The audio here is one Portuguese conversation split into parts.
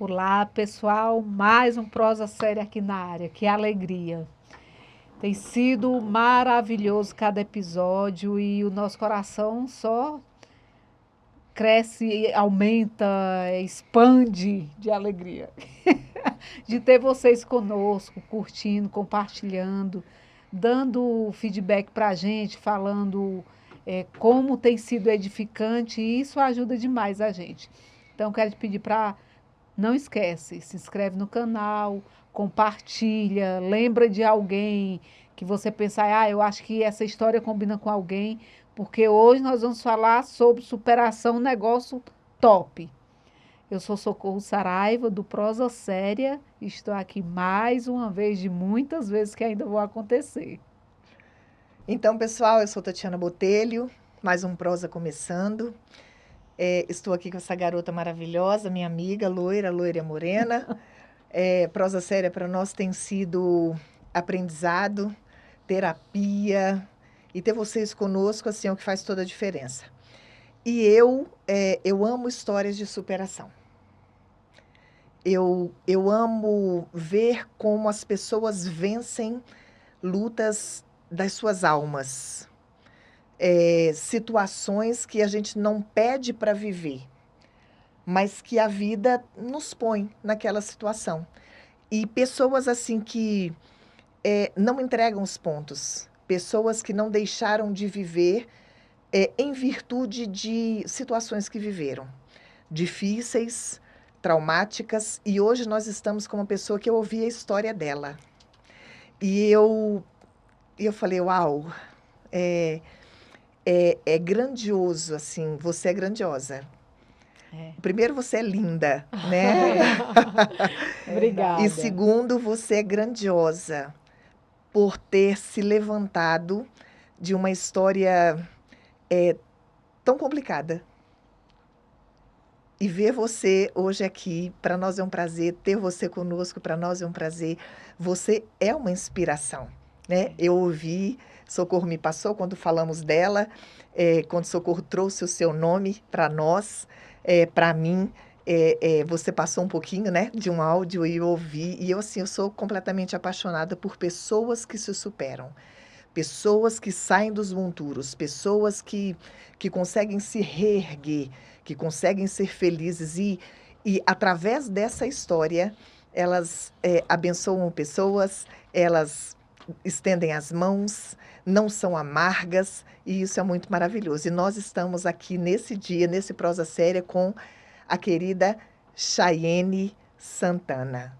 Olá, pessoal, mais um Prosa Séria aqui na área, que alegria. Tem sido maravilhoso cada episódio e o nosso coração só cresce, aumenta, expande de alegria. De ter vocês conosco, curtindo, compartilhando, dando feedback para a gente, falando como tem sido edificante e isso ajuda demais a gente. Então, quero te pedir para não esquece, se inscreve no canal, compartilha, lembra de alguém que você pensar, eu acho que essa história combina com alguém, porque hoje nós vamos falar sobre superação, um negócio top. Eu sou Socorro Saraiva, do Prosa Séria, e estou aqui mais uma vez, de muitas vezes que ainda vão acontecer. Então, pessoal, eu sou Tatiana Botelho, mais um Prosa começando. Estou aqui com essa garota maravilhosa, minha amiga, loira e morena. Prosa Séria para nós tem sido aprendizado, terapia, e ter vocês conosco assim, é o que faz toda a diferença. E eu amo histórias de superação. Eu amo ver como as pessoas vencem lutas das suas almas. Situações que a gente não pede para viver, mas que a vida nos põe naquela situação. E pessoas assim que não entregam os pontos, pessoas que não deixaram de viver em virtude de situações que viveram, difíceis, traumáticas, e hoje nós estamos com uma pessoa que eu ouvi a história dela. E eu falei, uau, é grandioso, assim, você é grandiosa. Primeiro, você é linda, né? Obrigada. E segundo, você é grandiosa por ter se levantado de uma história tão complicada. E ver você hoje aqui, para nós é um prazer, ter você conosco, para nós é um prazer. Você é uma inspiração, né? Eu ouvi, Socorro me passou quando falamos dela, quando Socorro trouxe o seu nome para nós, para mim, você passou um pouquinho, né, de um áudio e eu ouvi, e eu assim, eu sou completamente apaixonada por pessoas que se superam, pessoas que saem dos monturos, pessoas que conseguem se reerguer, que conseguem ser felizes e através dessa história, elas abençoam pessoas, elas estendem as mãos, não são amargas, e isso é muito maravilhoso. E nós estamos aqui nesse dia, nesse Prosa Séria, com a querida Chayene Santana.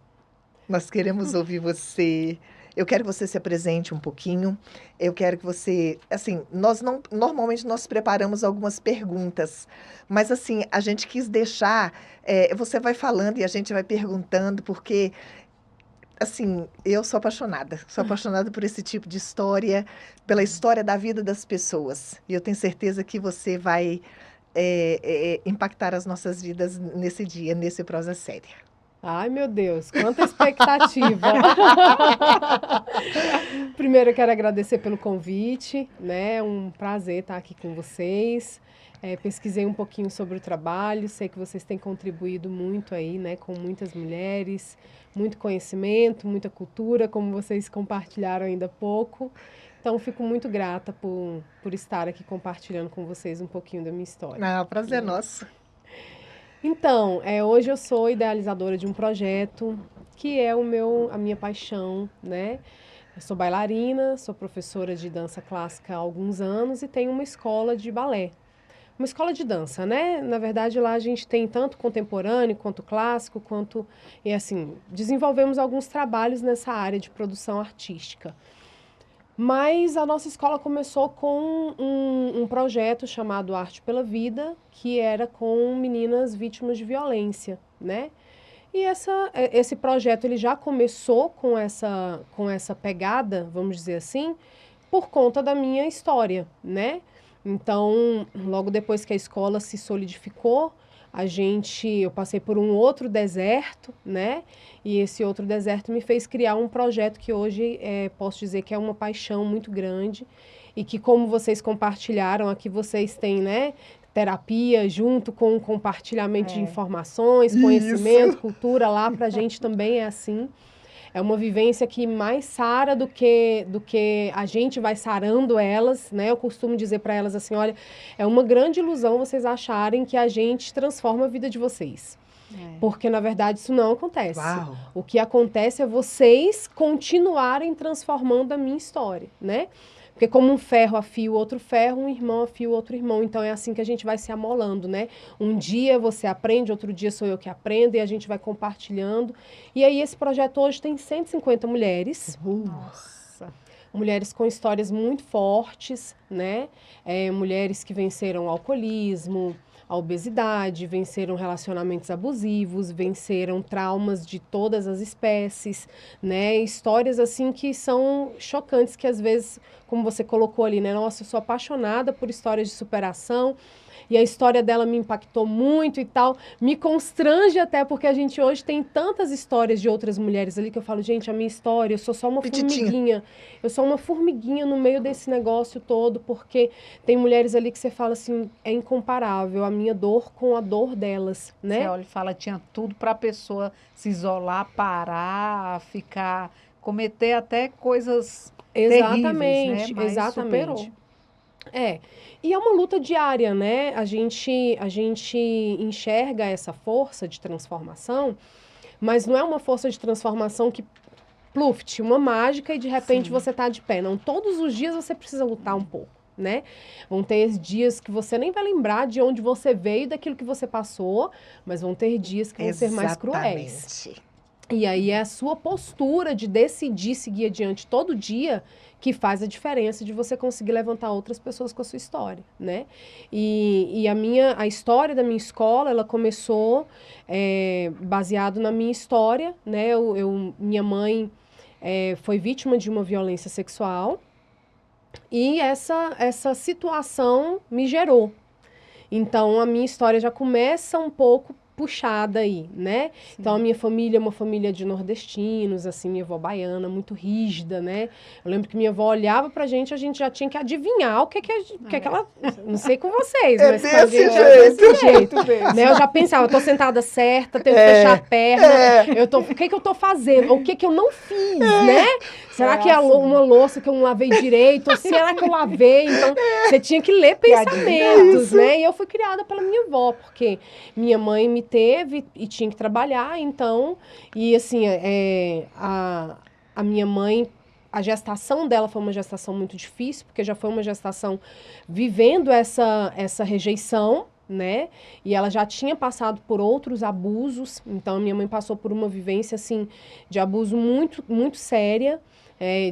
Nós queremos ouvir você. Eu quero que você se apresente um pouquinho. Eu quero que você, assim, normalmente nós preparamos algumas perguntas, mas assim, a gente quis deixar, você vai falando e a gente vai perguntando, porque, assim, eu sou apaixonada por esse tipo de história, pela história da vida das pessoas. E eu tenho certeza que você vai impactar as nossas vidas nesse dia, nesse Prosa Séria. Ai, meu Deus, quanta expectativa! Primeiro, eu quero agradecer pelo convite, né? É um prazer estar aqui com vocês. Pesquisei um pouquinho sobre o trabalho, sei que vocês têm contribuído muito aí, né? Com muitas mulheres, muito conhecimento, muita cultura, como vocês compartilharam ainda há pouco. Então, fico muito grata por estar aqui compartilhando com vocês um pouquinho da minha história. O prazer é nosso. Então, hoje eu sou idealizadora de um projeto que é a minha paixão, né? Eu sou bailarina, sou professora de dança clássica há alguns anos e tenho uma escola de balé. Uma escola de dança, né? Na verdade, lá a gente tem tanto contemporâneo, quanto clássico, e assim, desenvolvemos alguns trabalhos nessa área de produção artística. Mas a nossa escola começou com um projeto chamado Arte pela Vida, que era com meninas vítimas de violência, né? E esse projeto ele já começou com essa pegada, vamos dizer assim, por conta da minha história, né? Então, logo depois que a escola se solidificou, eu passei por um outro deserto, né? E esse outro deserto me fez criar um projeto que hoje posso dizer que é uma paixão muito grande e que, como vocês compartilharam aqui, vocês têm, né? terapia junto com o compartilhamento de informações, conhecimento, cultura, lá pra gente também é assim. É uma vivência que mais sara do que a gente vai sarando elas, né? Eu costumo dizer para elas assim, olha, é uma grande ilusão vocês acharem que a gente transforma a vida de vocês. Porque, na verdade, isso não acontece. Uau. O que acontece é vocês continuarem transformando a minha história, né? Porque como um ferro afia o outro ferro, um irmão afia o outro irmão. Então, é assim que a gente vai se amolando, né? Um dia você aprende, outro dia sou eu que aprendo, e a gente vai compartilhando. E aí, esse projeto hoje tem 150 mulheres. Nossa. Mulheres com histórias muito fortes, né? Mulheres que venceram o alcoolismo, a obesidade, venceram relacionamentos abusivos, venceram traumas de todas as espécies, né? Histórias assim que são chocantes, que às vezes, como você colocou ali, né? Nossa, eu sou apaixonada por histórias de superação, e a história dela me impactou muito e tal. Me constrange até, porque a gente hoje tem tantas histórias de outras mulheres ali que eu falo, gente, a minha história, eu sou só uma formiguinha. Eu sou uma formiguinha no meio desse negócio todo, porque tem mulheres ali que você fala assim, é incomparável a minha dor com a dor delas, né? Você olha e fala, tinha tudo para a pessoa se isolar, parar, ficar, cometer até coisas terríveis, né? Mas Exatamente. superou. E é uma luta diária, né? A gente enxerga essa força de transformação, mas não é uma força de transformação que pluft, uma mágica e de repente você tá de pé. Não, todos os dias você precisa lutar um pouco, né? Vão ter dias que você nem vai lembrar de onde você veio, daquilo que você passou, mas vão ter dias que vão ser mais cruéis. E aí é a sua postura de decidir seguir adiante todo dia que faz a diferença de você conseguir levantar outras pessoas com a sua história, né? E a história da minha escola, ela começou baseado na minha história, né? Minha mãe foi vítima de uma violência sexual e essa situação me gerou. Então, a minha história já começa um pouco puxada aí, né? Sim. Então, a minha família é uma família de nordestinos, assim, minha avó baiana, muito rígida, né? Eu lembro que minha avó olhava pra gente, a gente já tinha que adivinhar o que ela... Não sei com vocês, mas com a gente é desse jeito. Né? Eu já pensava, eu tô sentada certa, tenho que fechar a perna, o que eu tô fazendo? O que eu não fiz, né? Será que é uma louça que eu não lavei direito? Ou será que eu lavei? Então, você tinha que ler pensamentos, né? E eu fui criada pela minha avó, porque minha mãe me teve e tinha que trabalhar, então... E, assim, a minha mãe... A gestação dela foi uma gestação muito difícil, porque já foi uma gestação vivendo essa rejeição, né? E ela já tinha passado por outros abusos, então a minha mãe passou por uma vivência, assim, de abuso muito, muito séria,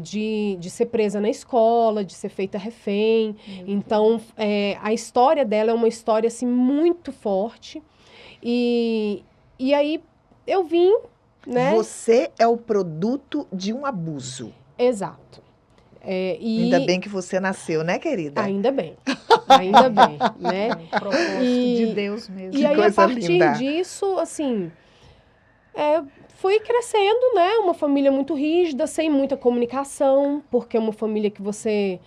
de ser presa na escola, de ser feita refém. Então, a história dela é uma história, assim, muito forte. E aí, eu vim, né? Você é o produto de um abuso. Exato. Ainda bem que você nasceu, né, querida? Ainda bem, né? Propósito de Deus mesmo. E aí, a partir disso, assim, fui crescendo, né? Uma família muito rígida, sem muita comunicação, porque é uma família que você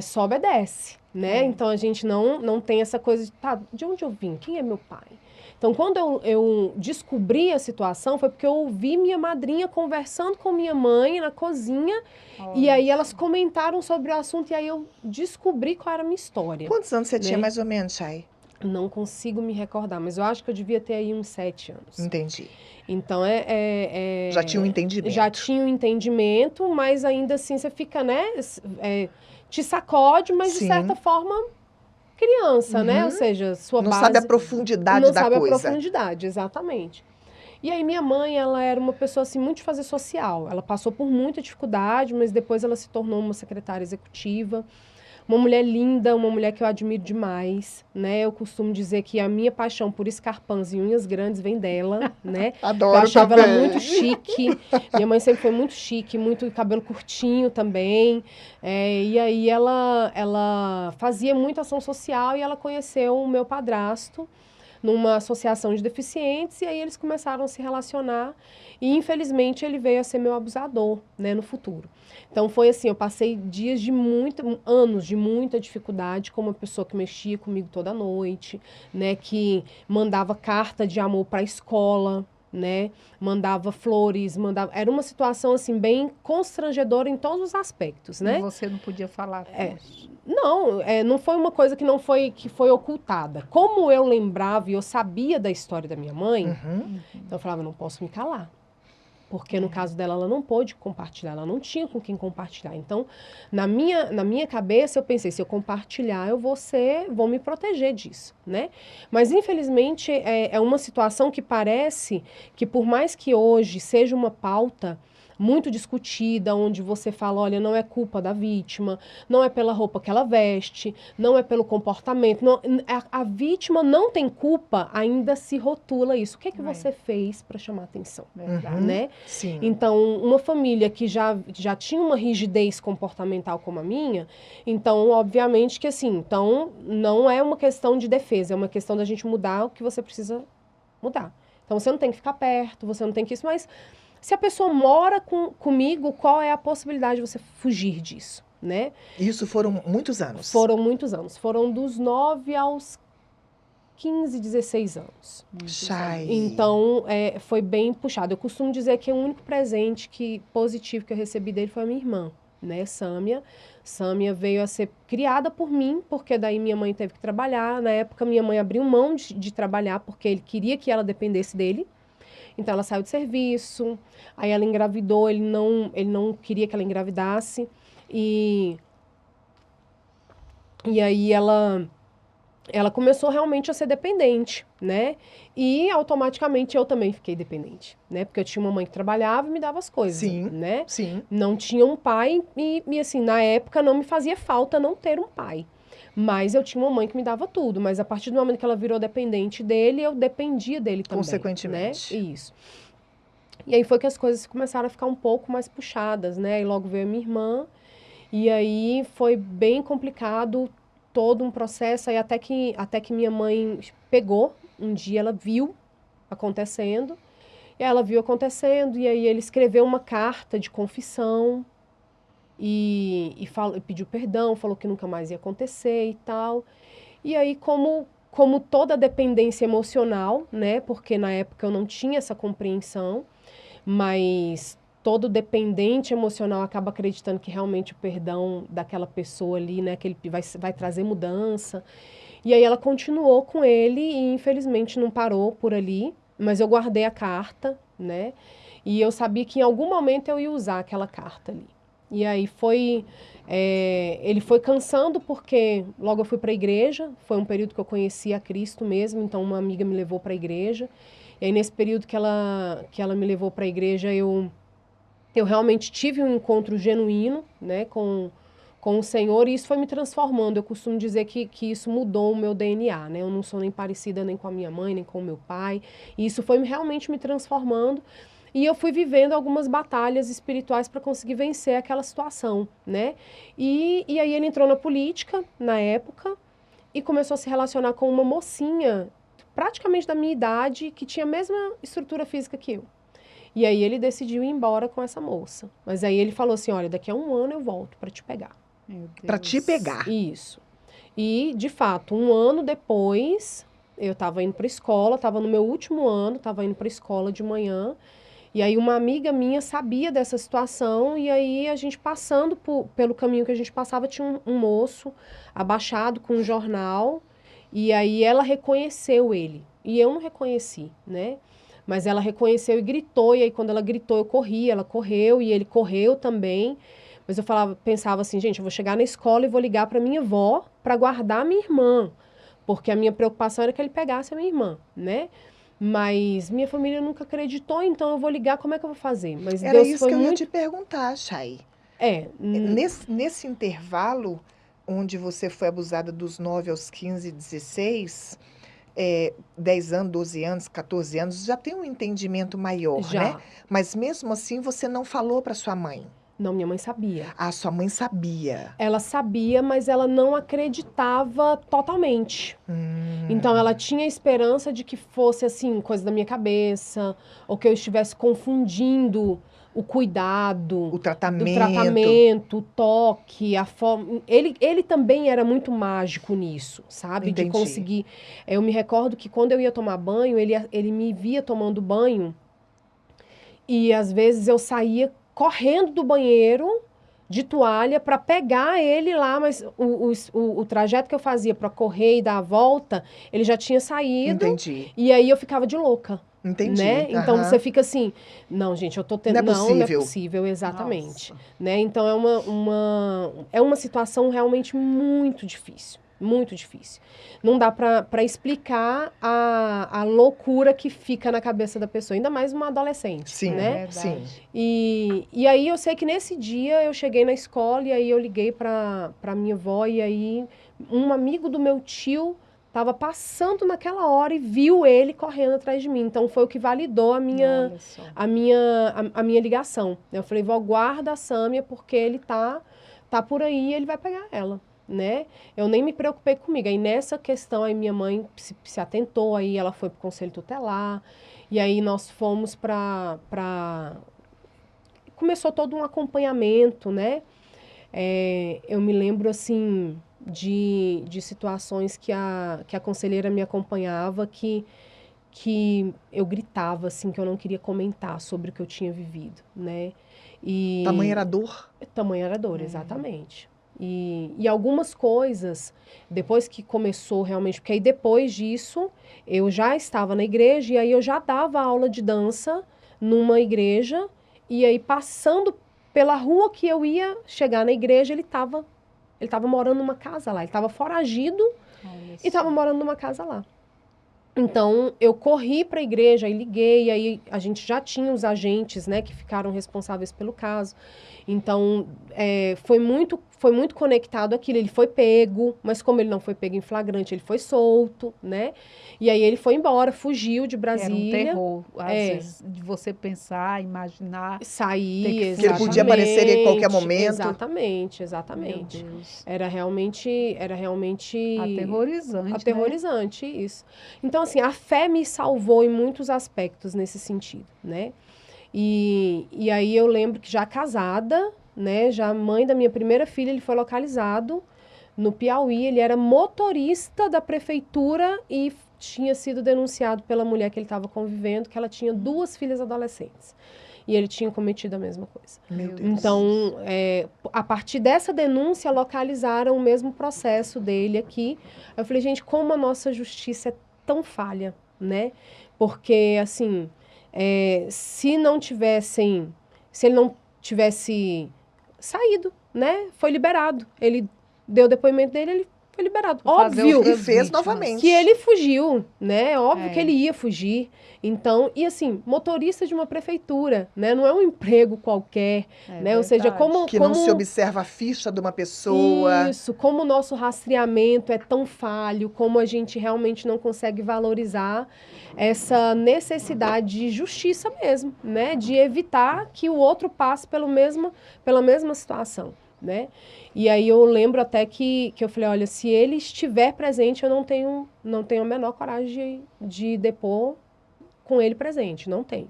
só obedece, né? Então, a gente não tem essa coisa de, tá, de onde eu vim? Quem é meu pai? Então, quando eu descobri a situação, foi porque eu ouvi minha madrinha conversando com minha mãe na cozinha, e aí elas comentaram sobre o assunto, e aí eu descobri qual era a minha história. Quantos anos você tinha mais ou menos, Chay? Não consigo me recordar, mas eu acho que eu devia ter aí uns 7 anos. Entendi. Então, já tinha um entendimento. Já tinha um entendimento, mas ainda assim você fica, né? Te sacode, mas de certa forma... criança, né? Ou seja, sua base... Não sabe a profundidade da coisa. Não sabe a profundidade, exatamente. E aí minha mãe, ela era uma pessoa, assim, muito de fazer social. Ela passou por muita dificuldade, mas depois ela se tornou uma secretária executiva. Uma mulher linda, uma mulher que eu admiro demais, né? Eu costumo dizer que a minha paixão por escarpãs e unhas grandes vem dela, né? Adoro. Eu achava ela muito chique. Minha mãe sempre foi muito chique, muito cabelo curtinho também. E aí ela fazia muita ação social e ela conheceu o meu padrasto numa associação de deficientes, e aí eles começaram a se relacionar, e infelizmente ele veio a ser meu abusador, né, no futuro. Então foi assim, eu passei anos de muita dificuldade com uma pessoa que mexia comigo toda noite, né, que mandava carta de amor para a escola, né, mandava flores, era uma situação assim bem constrangedora em todos os aspectos, né? E você não podia falar disso. Não, não foi uma coisa que foi ocultada. Como eu lembrava e eu sabia da história da minha mãe, então eu falava, não posso me calar. Porque no caso dela, ela não pôde compartilhar, ela não tinha com quem compartilhar. Então, na minha cabeça, eu pensei, se eu compartilhar, vou me proteger disso, né? Mas, infelizmente, é uma situação que parece que, por mais que hoje seja uma pauta muito discutida, onde você fala, olha, não é culpa da vítima, não é pela roupa que ela veste, não é pelo comportamento, a vítima não tem culpa, ainda se rotula isso. O que é que você fez para chamar atenção? Né? Sim. Então, uma família que já tinha uma rigidez comportamental como a minha, então, obviamente que assim, então, não é uma questão de defesa, é uma questão da gente mudar o que você precisa mudar. Então, você não tem que ficar perto, você não tem que isso, mas se a pessoa mora comigo, qual é a possibilidade de você fugir disso, né? Isso foram muitos anos? Foram muitos anos. Foram dos 9 aos 15, 16 anos. Chay. Então, foi bem puxado. Eu costumo dizer que o único presente positivo que eu recebi dele foi a minha irmã, né, Sâmia. Sâmia veio a ser criada por mim, porque daí minha mãe teve que trabalhar. Na época, minha mãe abriu mão de trabalhar, porque ele queria que ela dependesse dele. Então, ela saiu de serviço, aí ela engravidou, ele não queria que ela engravidasse, e aí ela começou realmente a ser dependente, né? E automaticamente eu também fiquei dependente, né? Porque eu tinha uma mãe que trabalhava e me dava as coisas, Sim, né? sim. Não tinha um pai e assim, na época não me fazia falta não ter um pai. Mas eu tinha uma mãe que me dava tudo. Mas a partir do momento que ela virou dependente dele, eu dependia dele também. Consequentemente. Né? Isso. E aí foi que as coisas começaram a ficar um pouco mais puxadas, né? E logo veio a minha irmã. E aí foi bem complicado todo um processo. Aí até que minha mãe pegou, um dia ela viu acontecendo. E ela viu acontecendo, e aí ele escreveu uma carta de confissão. E pediu perdão, falou que nunca mais ia acontecer e tal. E aí, como toda dependência emocional, né? Porque na época eu não tinha essa compreensão, mas todo dependente emocional acaba acreditando que realmente o perdão daquela pessoa ali, né? Que ele vai trazer mudança. E aí ela continuou com ele e infelizmente não parou por ali, mas eu guardei a carta, né? E eu sabia que em algum momento eu ia usar aquela carta ali. E aí ele foi cansando porque logo eu fui para a igreja, foi um período que eu conheci a Cristo mesmo, então uma amiga me levou para a igreja. E aí nesse período que ela me levou para a igreja, eu realmente tive um encontro genuíno, né, com o Senhor, e isso foi me transformando. Eu costumo dizer que isso mudou o meu DNA, né? Eu não sou nem parecida nem com a minha mãe, nem com o meu pai. E isso foi realmente me transformando. E eu fui vivendo algumas batalhas espirituais para conseguir vencer aquela situação, né? E aí ele entrou na política, na época, e começou a se relacionar com uma mocinha, praticamente da minha idade, que tinha a mesma estrutura física que eu. E aí ele decidiu ir embora com essa moça. Mas aí ele falou assim, olha, daqui a 1 ano eu volto para te pegar. Para te pegar. Isso. E, de fato, 1 ano depois, eu estava indo para a escola, estava no meu último ano, estava indo para a escola de manhã. E aí uma amiga minha sabia dessa situação e aí a gente passando pelo caminho que a gente passava tinha um moço abaixado com um jornal e aí ela reconheceu ele e eu não reconheci, né? Mas ela reconheceu e gritou e aí quando ela gritou eu corri, ela correu e ele correu também. Mas eu pensava assim, gente, eu vou chegar na escola e vou ligar para minha avó para guardar a minha irmã, porque a minha preocupação era que ele pegasse a minha irmã, né? Mas minha família nunca acreditou, então eu vou ligar, como é que eu vou fazer? Mas Era Deus isso foi que eu ia muito... te perguntar, Chay. Nesse intervalo, onde você foi abusada dos 9 aos 15, 16, 10 anos, 12 anos, 14 anos, já tem um entendimento maior, Já. né? Mas mesmo assim, você não falou para sua mãe? Não, minha mãe sabia. Ah, sua mãe sabia. Ela sabia, mas ela não acreditava totalmente. Então, ela tinha esperança de que fosse, assim, coisa da minha cabeça, ou que eu estivesse confundindo o cuidado, O tratamento. do tratamento, o toque, a forma. Ele também era muito mágico nisso, sabe? Entendi. De conseguir. Eu me recordo que quando eu ia tomar banho, ele me via tomando banho, e às vezes eu saía correndo do banheiro de toalha para pegar ele lá, mas o trajeto que eu fazia para correr e dar a volta, ele já tinha saído. Entendi. E aí eu ficava de louca. Entendi. Né? Então Aham. você fica assim, não, gente, eu tô tendo. Não é Não, não é possível. possível, exatamente. Nossa. Né? Então é uma situação realmente muito difícil. Muito difícil. Não dá para explicar a loucura que fica na cabeça da pessoa, ainda mais uma adolescente. Sim, Né? sim. E aí eu sei que nesse dia eu cheguei na escola e aí eu liguei para minha avó e aí um amigo do meu tio estava passando naquela hora e viu ele correndo atrás de mim. Então foi o que validou a minha Olha só. a minha ligação. Eu falei, vó, guarda a Sâmia porque ele tá por aí e ele vai pegar ela. Né? Eu nem me preocupei comigo. Aí nessa questão, aí minha mãe se atentou, aí ela foi para o conselho tutelar, e aí nós fomos para... Começou todo um acompanhamento, né? Eu me lembro, assim, de situações que a conselheira me acompanhava, que eu gritava, assim, que eu não queria comentar sobre o que eu tinha vivido, né? Tamanho era dor? Tamanho era dor, exatamente. E algumas coisas, depois que começou realmente, porque aí depois disso, eu já estava na igreja e aí eu já dava aula de dança numa igreja, e aí passando pela rua que eu ia chegar na igreja, ele estava morando numa casa lá, ele estava foragido Olha e estava só. morando numa casa lá. Então, eu corri para a igreja e liguei, aí a gente já tinha os agentes, né, que ficaram responsáveis pelo caso. Então, foi muito conectado aquilo. Ele foi pego, mas como ele não foi pego em flagrante, ele foi solto, né? E aí ele foi embora, fugiu de Era um Brasília. terror, às vezes, de você pensar, imaginar. Sair, Ter que exatamente. Que ele podia aparecer em qualquer momento. Exatamente, Meu exatamente. Deus. Era realmente Aterrorizante, aterrorizante, isso. Então, assim, a fé me salvou em muitos aspectos nesse sentido, né? E aí eu lembro que já casada, né, já mãe da minha primeira filha, ele foi localizado no Piauí, ele era motorista da prefeitura e tinha sido denunciado pela mulher que ele estava convivendo, que ela tinha 2 filhas adolescentes. E ele tinha cometido a mesma coisa. Meu Deus. Então, a partir dessa denúncia, localizaram o mesmo processo dele aqui. Eu falei, gente, como a nossa justiça é tão falha, né? Porque, assim, se ele não tivesse saído, né? Foi liberado. Ele deu o depoimento dele, ele foi liberado. Fazer Óbvio outras E fez vítimas. novamente. que ele fugiu, né? Óbvio É. que ele ia fugir. Então, e assim, motorista de uma prefeitura, né? Não é um emprego qualquer, né? Ou seja, verdade. Que não se observa a ficha de uma pessoa. Isso, como o nosso rastreamento é tão falho, como a gente realmente não consegue valorizar essa necessidade de justiça mesmo, né? De evitar que o outro passe pela mesma situação, né? E aí eu lembro até que eu falei, olha, se ele estiver presente, eu não tenho a menor coragem de depor com ele presente, não tem.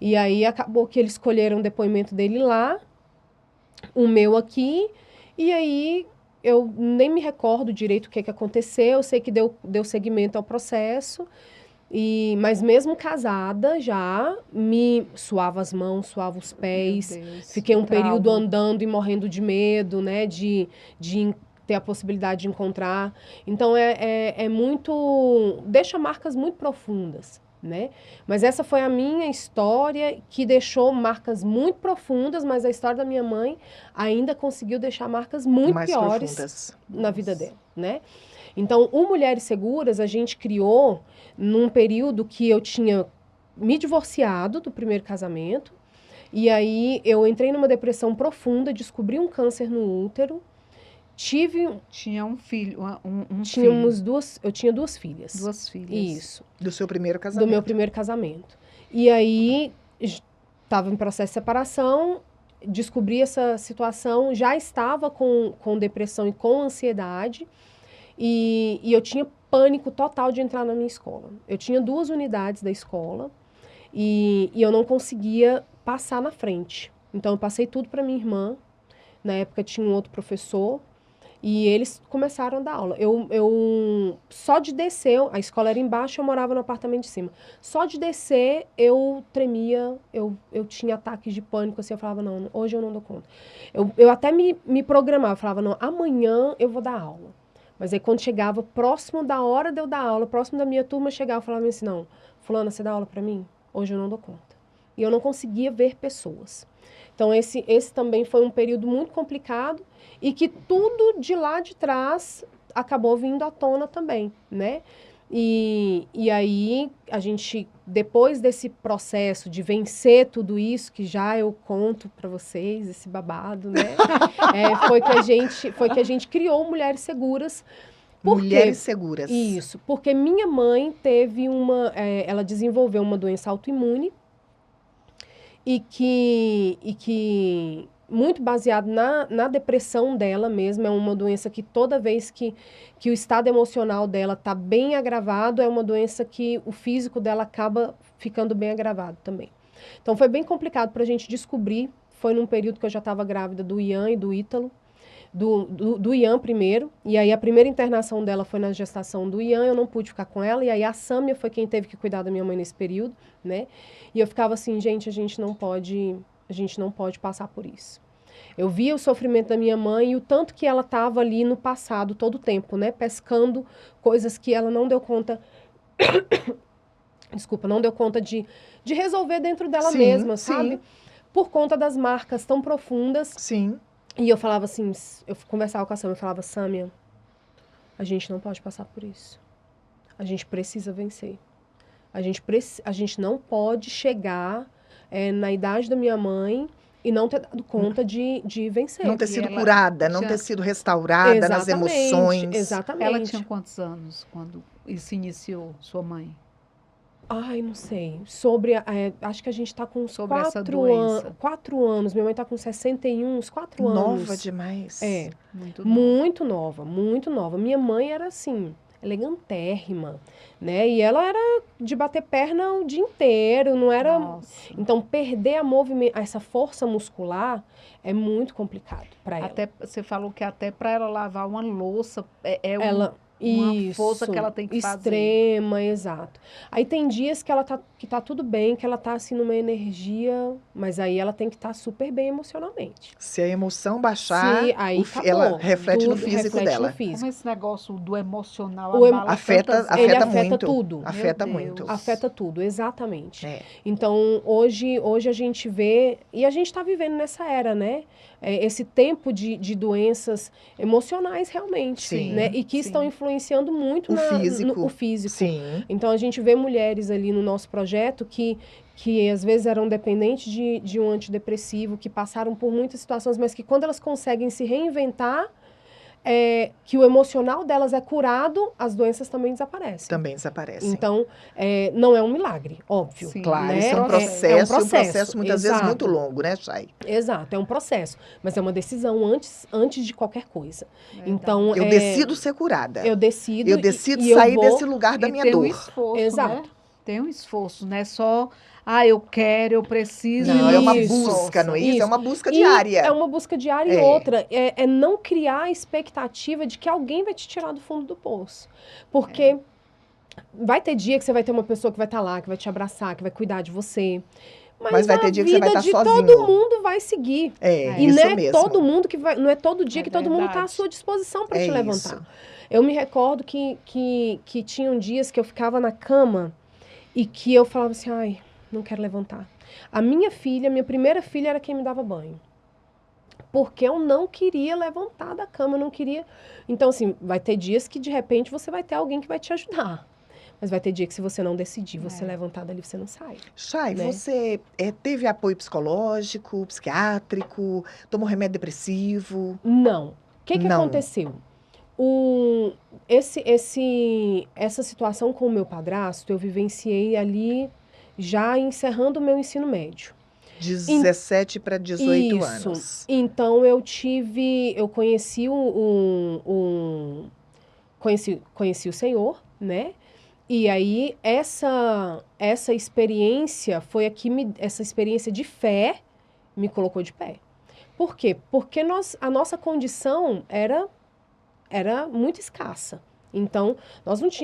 E aí acabou que eles escolheram o depoimento dele lá, o meu aqui, e aí eu nem me recordo direito o que aconteceu, eu sei que deu seguimento ao processo, mas mesmo casada já, me suava as mãos, suava os pés, Meu Deus, fiquei um que trauma. período andando e morrendo de medo, né, de ter a possibilidade de encontrar. Então é muito, deixa marcas muito profundas, né? Mas essa foi a minha história que deixou marcas muito profundas, mas a história da minha mãe ainda conseguiu deixar marcas muito Mais piores profundas. na vida dela, né? Então, o Mulheres Seguras a gente criou num período que eu tinha me divorciado do primeiro casamento, e aí eu entrei numa depressão profunda, descobri um câncer no útero, Tinha um filho, eu tinha 2 filhas. 2 filhas. Isso. Do seu primeiro casamento. Do meu primeiro casamento. E aí, estava em processo de separação, descobri essa situação, já estava com depressão e com ansiedade, e eu tinha pânico total de entrar na minha escola. Eu tinha 2 unidades da escola e eu não conseguia passar na frente. Então, eu passei tudo para minha irmã. Na época, tinha um outro professor. E eles começaram a dar aula. Só de descer, a escola era embaixo, eu morava no apartamento de cima. Só de descer, eu tremia, eu tinha ataques de pânico, assim, eu falava, não, hoje eu não dou conta. Eu até me programava, eu falava, não, amanhã eu vou dar aula. Mas aí quando chegava próximo da hora de eu dar aula, próximo da minha turma, chegava, eu falava assim, não, fulana, você dá aula pra mim? Hoje eu não dou conta. E eu não conseguia ver pessoas. Então, esse também foi um período muito complicado e que tudo de lá de trás acabou vindo à tona também, né? E aí, a gente, depois desse processo de vencer tudo isso, que já eu conto para vocês, esse babado, né? Foi que a gente criou Mulheres Seguras. Mulheres Seguras. Isso, porque minha mãe teve ela desenvolveu uma doença autoimune, e que muito baseado na depressão dela mesmo, é uma doença que toda vez que o estado emocional dela está bem agravado, é uma doença que o físico dela acaba ficando bem agravado também. Então foi bem complicado para a gente descobrir, foi num período que eu já estava grávida do Ian e do Ítalo, do Ian primeiro, e aí a primeira internação dela foi na gestação do Ian, eu não pude ficar com ela, e aí a Sâmia foi quem teve que cuidar da minha mãe nesse período, né? E eu ficava assim, gente, a gente não pode passar por isso. Eu via o sofrimento da minha mãe e o tanto que ela estava ali no passado todo o tempo, né? Pescando coisas que ela não deu conta, desculpa, não deu conta de resolver dentro dela mesma, sabe? Por conta das marcas tão profundas. Sim. E eu falava assim, eu conversava com a Sâmia, eu falava, Sâmia, a gente não pode passar por isso. A gente precisa vencer. A gente não pode chegar na idade da minha mãe e não ter dado conta de vencer. Não ter sido curada, não ter sido restaurada nas emoções. Exatamente. Ela tinha quantos anos quando isso iniciou, sua mãe? Ai, não sei. Acho que a gente está com uns Sobre essa doença. 4 anos. Minha mãe está com 61, uns 4 anos. Nova demais. É. Muito nova. Muito nova. Minha mãe era assim, elegantérrima, né? E ela era de bater perna o dia inteiro, não era... Nossa. Então, perder essa força muscular é muito complicado para ela. Até, você falou que até para ela lavar uma louça Ela... uma força que ela tem que fazer. Extrema, exato. Aí tem dias que ela tá tudo bem, que ela tá assim numa energia, mas aí ela tem que estar super bem emocionalmente. Se a emoção baixar, aí ela reflete no tudo físico reflete dela. no físico. Como esse negócio do emocional Afeta ele afeta muito. tudo. Afeta Meu muito. Deus. Afeta tudo, exatamente. É. Então, hoje a gente vê, e a gente está vivendo nessa era, né? Esse tempo de doenças emocionais realmente, Sim, né? E que estão influenciando muito o físico. o físico. Sim. Então, a gente vê mulheres ali no nosso projeto que às vezes eram dependentes de um antidepressivo, que passaram por muitas situações, mas que quando elas conseguem se reinventar, que o emocional delas é curado, as doenças também desaparecem. Também desaparecem. Então, não é um milagre, óbvio. Sim. Claro, né? isso é um processo, um processo muitas vezes muito longo, né, Chay? Exato, é um processo, mas é uma decisão antes de qualquer coisa. Verdade. Então, Eu decido ser curada. Eu decido e sair desse lugar da minha tem dor. Um esforço, Exato. né? Tem um esforço, não é só, eu quero, eu preciso. Não, é uma Isso. busca, não é isso? É uma busca E diária. É uma busca diária e outra. É não criar a expectativa de que alguém vai te tirar do fundo do poço. Porque vai ter dia que você vai ter uma pessoa que vai estar lá, que vai te abraçar, que vai cuidar de você. Mas vai ter dia que você vai estar sozinho. Todo mundo vai seguir. E não isso é mesmo. todo mundo que vai, não é todo dia que todo mundo está à verdade. sua disposição para te Isso. levantar. Eu me recordo que tinham dias que eu ficava na cama e que eu falava assim, ai, não quero levantar. A minha primeira filha era quem me dava banho. Porque eu não queria levantar da cama, eu não queria... Então, assim, vai ter dias que, de repente, você vai ter alguém que vai te ajudar. Mas vai ter dia que, se você não decidir, você levantar dali, você não sai. Chay, né? você teve apoio psicológico, psiquiátrico, tomou remédio depressivo? Não. O que Não. aconteceu? Essa situação com o meu padrasto, eu vivenciei ali, já encerrando o meu ensino médio. 17 para 18 Isso. anos. Então, eu conheci conheci o Senhor, né? E aí, essa experiência foi essa experiência de fé me colocou de pé. Por quê? Porque a nossa condição era muito escassa. Então,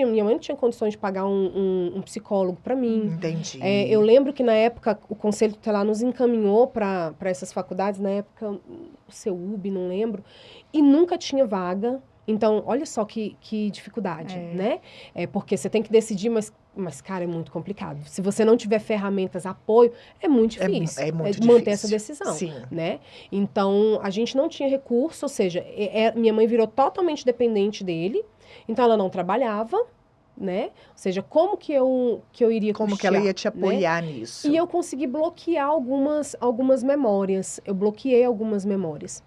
minha mãe não tinha condições de pagar um psicólogo para mim. Entendi. Eu lembro que na época o Conselho Tutelar nos encaminhou para essas faculdades, na época o CEUB, não lembro, e nunca tinha vaga. Então, olha só que dificuldade, né? Porque você tem que decidir, mas, cara, é muito complicado. Se você não tiver ferramentas, apoio, é muito difícil. É muito manter difícil. essa decisão, Sim. né? Então, a gente não tinha recurso, ou seja, minha mãe virou totalmente dependente dele, então ela não trabalhava, né? Ou seja, como que eu iria Como custear, que ela ia te né? apoiar nisso? E eu consegui bloquear algumas memórias. Eu bloqueei algumas memórias.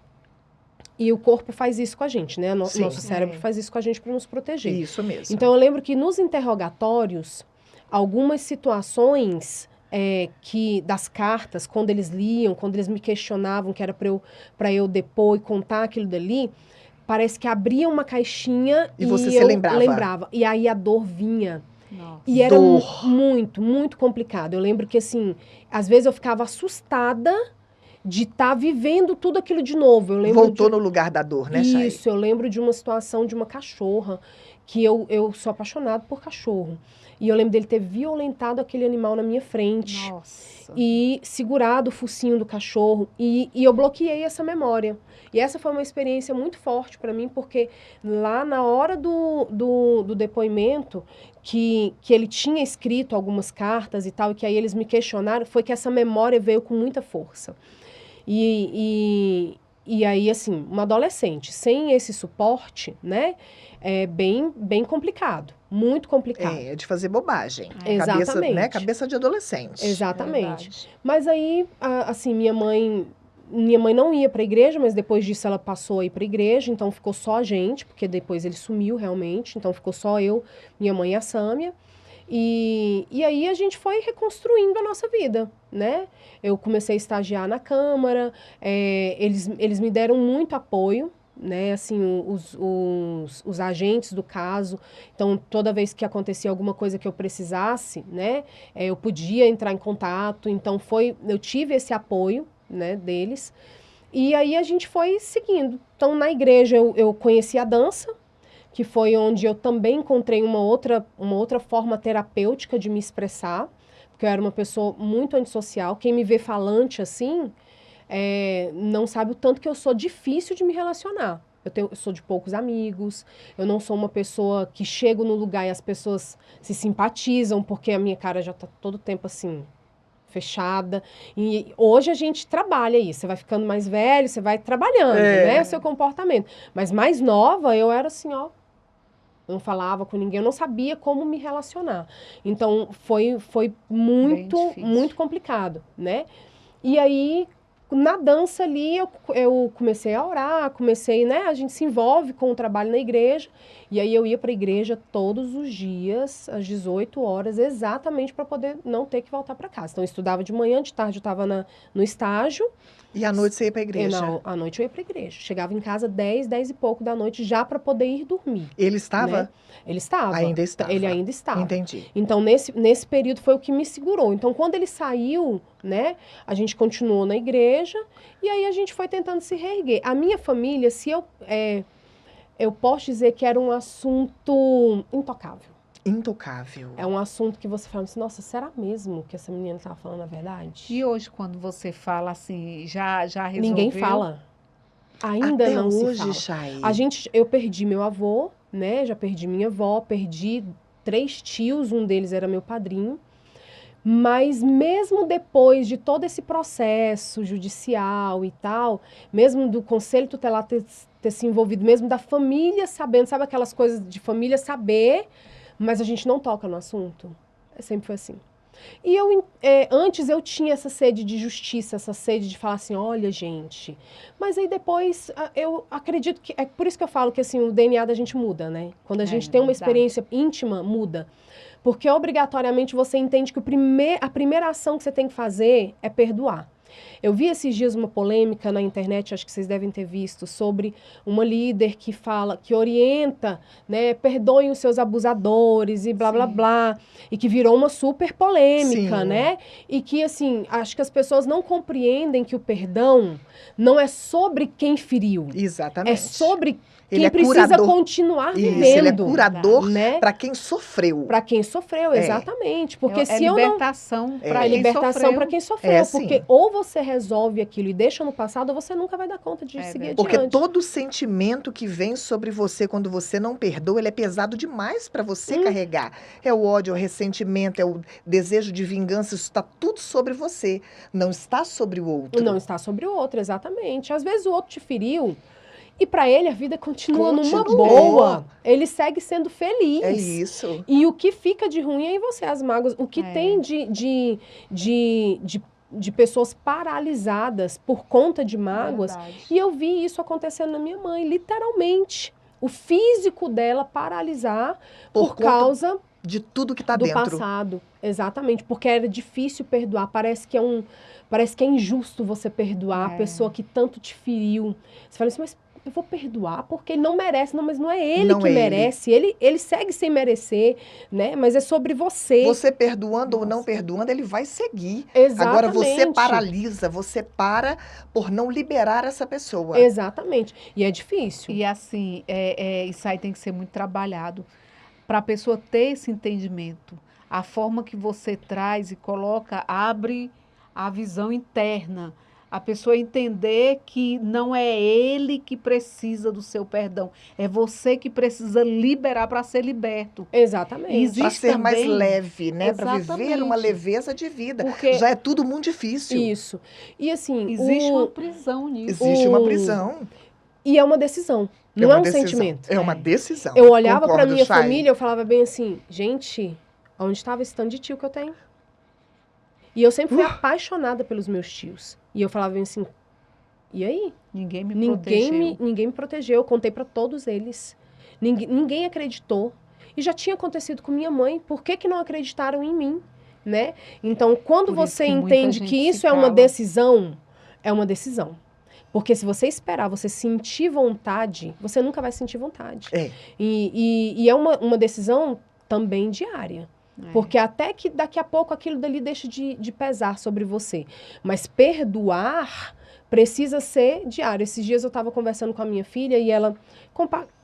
E o corpo faz isso com a gente, né? Sim. Nosso cérebro faz isso com a gente para nos proteger. Isso mesmo. Então, eu lembro que nos interrogatórios, algumas situações das cartas, quando eles liam, quando eles me questionavam, que era para eu depor e contar aquilo dali, parece que abria uma caixinha E você se eu lembrava. lembrava. E aí a dor vinha. Nossa. E era Dor. muito, muito complicado. Eu lembro que, assim, às vezes eu ficava assustada de estar vivendo tudo aquilo de novo. Eu lembro Voltou no lugar da dor, né, Chay? Isso, eu lembro de uma situação de uma cachorra, que eu sou apaixonada por cachorro. E eu lembro dele ter violentado aquele animal na minha frente. Nossa. E segurado o focinho do cachorro. E eu bloqueei essa memória. E essa foi uma experiência muito forte para mim, porque lá na hora do depoimento, que ele tinha escrito algumas cartas e tal, e que aí eles me questionaram, foi que essa memória veio com muita força. E aí, assim, uma adolescente sem esse suporte, né, é bem complicado, muito complicado. É de fazer bobagem. Exatamente. Cabeça, né? Cabeça de adolescente. Exatamente. Verdade. Mas aí, assim, minha mãe não ia para a igreja, mas depois disso ela passou a ir para a igreja, então ficou só a gente, porque depois ele sumiu realmente, então ficou só eu, minha mãe e a Sâmia. E aí a gente foi reconstruindo a nossa vida, né? Eu comecei a estagiar na Câmara, eles me deram muito apoio, né? Assim, os agentes do caso. Então, toda vez que acontecia alguma coisa que eu precisasse, né? Eu podia entrar em contato. Então, eu tive esse apoio, né, deles. E aí a gente foi seguindo. Então, na igreja eu conheci a dança, que foi onde eu também encontrei uma outra forma terapêutica de me expressar, porque eu era uma pessoa muito antissocial. Quem me vê falante assim, não sabe o tanto que eu sou difícil de me relacionar. Eu sou de poucos amigos, eu não sou uma pessoa que chego no lugar e as pessoas se simpatizam, porque a minha cara já está todo tempo assim, fechada. E hoje a gente trabalha isso. Você vai ficando mais velho, você vai trabalhando, né, o seu comportamento. Mas mais nova, eu era assim, ó, eu não falava com ninguém, eu não sabia como me relacionar. Então, foi muito complicado, né? E aí, na dança ali, eu comecei a orar, né? A gente se envolve com o trabalho na igreja. E aí, eu ia para a igreja todos os dias, às 18 horas, exatamente para poder não ter que voltar para casa. Então, eu estudava de manhã, de tarde eu estava no estágio. E à noite você ia para a igreja? Não, à noite eu ia para a igreja. Chegava em casa 10 e pouco da noite, já para poder ir dormir. Ele estava? Né? Ele estava. Ainda estava. Ele ainda estava. Entendi. Então, nesse período foi o que me segurou. Então, quando ele saiu, né, a gente continuou na igreja e aí a gente foi tentando se reerguer. A minha família, eu posso dizer que era um assunto intocável. Intocável. É um assunto que você fala assim, nossa, será mesmo que essa menina estava falando a verdade? E hoje, quando você fala assim, já resolveu? Ninguém fala. Ainda Até não hoje, se fala. Chay. Eu perdi meu avô, né? Já perdi minha avó, perdi 3 tios, um deles era meu padrinho. Mas mesmo depois de todo esse processo judicial e tal, mesmo do Conselho Tutelar ter se envolvido, mesmo da família sabendo, sabe aquelas coisas de família saber, mas a gente não toca no assunto. Sempre foi assim. E antes eu tinha essa sede de justiça, essa sede de falar assim, olha, gente. Mas aí depois, eu acredito que... É por isso que eu falo que assim, o DNA da gente muda, né? Quando a gente tem uma experiência íntima, muda. Porque obrigatoriamente você entende que a primeira ação que você tem que fazer é perdoar. Eu vi esses dias uma polêmica na internet, acho que vocês devem ter visto, sobre uma líder que fala, que orienta, né, perdoem os seus abusadores e blá, blá, Sim. blá, e que virou uma super polêmica, Sim. né? E que, assim, acho que as pessoas não compreendem que o perdão não é sobre quem feriu, Exatamente. é sobre Ele quem é precisa curador. continuar Isso, vivendo. ele é curador né? para quem sofreu. Para quem sofreu, É. exatamente. Porque É se eu não... libertação para É quem libertação sofreu. para quem sofreu. É, sim. Porque ou você resolve aquilo e deixa no passado, ou você nunca vai dar conta de É seguir verdade. Porque adiante. todo sentimento que vem sobre você quando você não perdoa, ele é pesado demais para você carregar. É o ódio, é o ressentimento, é o desejo de vingança, isso está tudo sobre você, não está sobre o outro. Não está sobre o outro, exatamente. Às vezes o outro te feriu e para ele a vida continua numa Continua. boa. Ele segue sendo feliz. É isso. E o que fica de ruim é em você, as mágoas. O que É. tem de pessoas paralisadas por conta de mágoas. Verdade. E eu vi isso acontecendo na minha mãe, literalmente. O físico dela paralisar por conta causa de tudo que está do dentro. passado. Exatamente, porque era difícil perdoar. Parece que é injusto você perdoar a É. pessoa que tanto te feriu. Você fala assim, mas eu vou perdoar porque ele não merece. Não, mas não é ele Não que é ele. merece. Ele segue sem merecer, né? Mas é sobre você. Você perdoando ou não Nossa. perdoando, ele vai seguir. Exatamente. Agora você paralisa, você para por não liberar essa pessoa. Exatamente. E é difícil. E assim, isso aí tem que ser muito trabalhado para a pessoa ter esse entendimento. A forma que você traz e coloca abre a visão interna. A pessoa entender que não é ele que precisa do seu perdão, é você que precisa liberar para ser liberto. Exatamente. Existe Para ser mais também- leve, né? Para viver Exatamente. uma leveza de vida. Porque Já é tudo muito difícil. Isso. E assim, existe uma prisão nisso. Existe uma prisão. E é uma decisão. É Não uma é um decisão. sentimento. É uma É. decisão. Eu olhava para Concordo, minha Chay. família, eu falava bem assim, gente, onde estava esse tanto de tio que eu tenho? E eu sempre fui apaixonada pelos meus tios. E eu falava bem assim, e aí? Ninguém me protegeu. Ninguém me protegeu. Eu contei para todos eles. Ninguém acreditou. E já tinha acontecido com minha mãe. Por que não acreditaram em mim? Né? Então, quando Por isso você que muita entende gente que se isso é uma cala. decisão, é uma decisão. Porque se você esperar, você sentir vontade, você nunca vai sentir vontade. É. E é uma decisão também diária. É. Porque até que daqui a pouco aquilo dali deixa de pesar sobre você. Mas perdoar precisa ser diário. Esses dias eu estava conversando com a minha filha e ela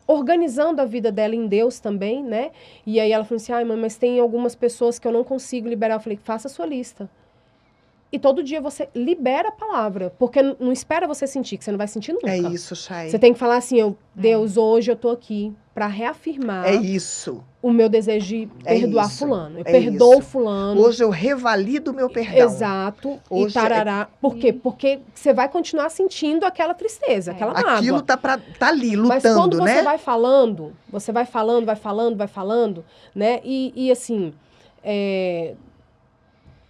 organizando a vida dela em Deus também, né? E aí ela falou assim, ai mãe, mas tem algumas pessoas que eu não consigo liberar. Eu falei, faça a sua lista. E todo dia você libera a palavra. Porque não espera você sentir, que você não vai sentir nunca. É isso, Chay. Você tem que falar assim, Deus, hoje eu tô aqui para reafirmar É isso. o meu desejo de É perdoar isso. fulano. Eu É perdoo isso. fulano. Hoje eu revalido o meu perdão. Exato. Hoje e tarará. Por quê? E- Porque você vai continuar sentindo aquela tristeza, aquela mágoa. Aquilo tá ali, Mas quando lutando, você né? vai falando, vai falando, né? E assim,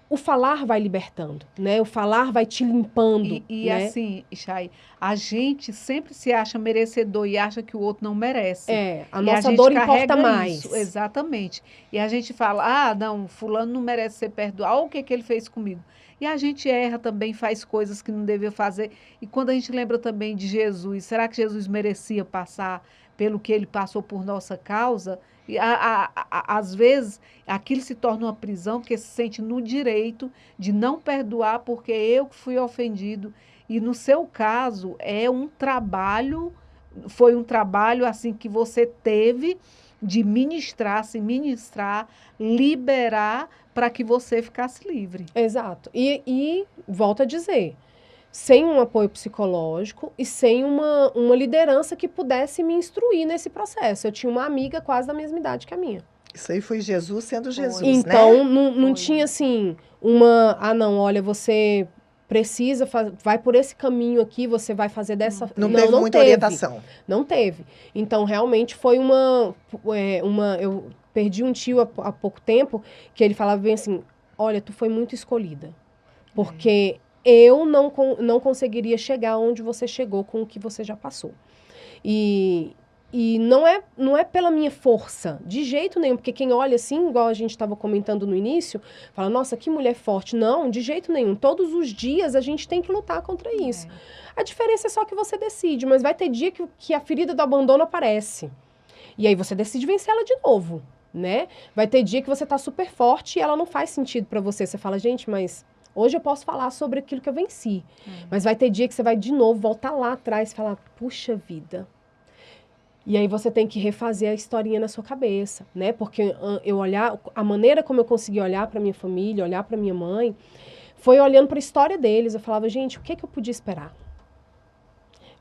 o falar vai libertando, né? O falar vai te limpando, E né? assim, Chay, a gente sempre se acha merecedor e acha que o outro não merece. A E nossa gente dor carrega importa mais. isso, exatamente. E a gente fala, não, fulano não merece ser perdoado, olha o que ele fez comigo. E a gente erra também, faz coisas que não devia fazer. E quando a gente lembra também de Jesus, será que Jesus merecia passar pelo que ele passou por nossa causa? E às vezes aquilo se torna uma prisão porque se sente no direito de não perdoar porque eu que fui ofendido. E no seu caso foi um trabalho assim que você teve de se ministrar, liberar para que você ficasse livre. Exato. E volto a dizer, sem um apoio psicológico e sem uma liderança que pudesse me instruir nesse processo. Eu tinha uma amiga quase da mesma idade que a minha. Isso aí foi Jesus sendo Jesus, Então, né? não Foi. tinha assim, não, olha, você precisa, vai por esse caminho aqui, você vai fazer dessa... Não teve muita orientação. Não teve. Então, realmente foi eu perdi um tio há pouco tempo, que ele falava bem assim, olha, tu foi muito escolhida. Porque eu não conseguiria chegar onde você chegou com o que você já passou. E E não é pela minha força, de jeito nenhum, porque quem olha assim, igual a gente estava comentando no início, fala, nossa, que mulher forte. Não, de jeito nenhum. Todos os dias a gente tem que lutar contra isso. A diferença é só que você decide, mas vai ter dia que a ferida do abandono aparece. E aí você decide vencer ela de novo, né? Vai ter dia que você tá super forte e ela não faz sentido para você. Você fala, gente, mas hoje eu posso falar sobre aquilo que eu venci. Mas vai ter dia que você vai de novo voltar lá atrás e falar, puxa vida. E aí você tem que refazer a historinha na sua cabeça, né? Porque a maneira como eu consegui olhar para minha família, olhar para minha mãe, foi olhando para a história deles. Eu falava, gente, o que eu podia esperar?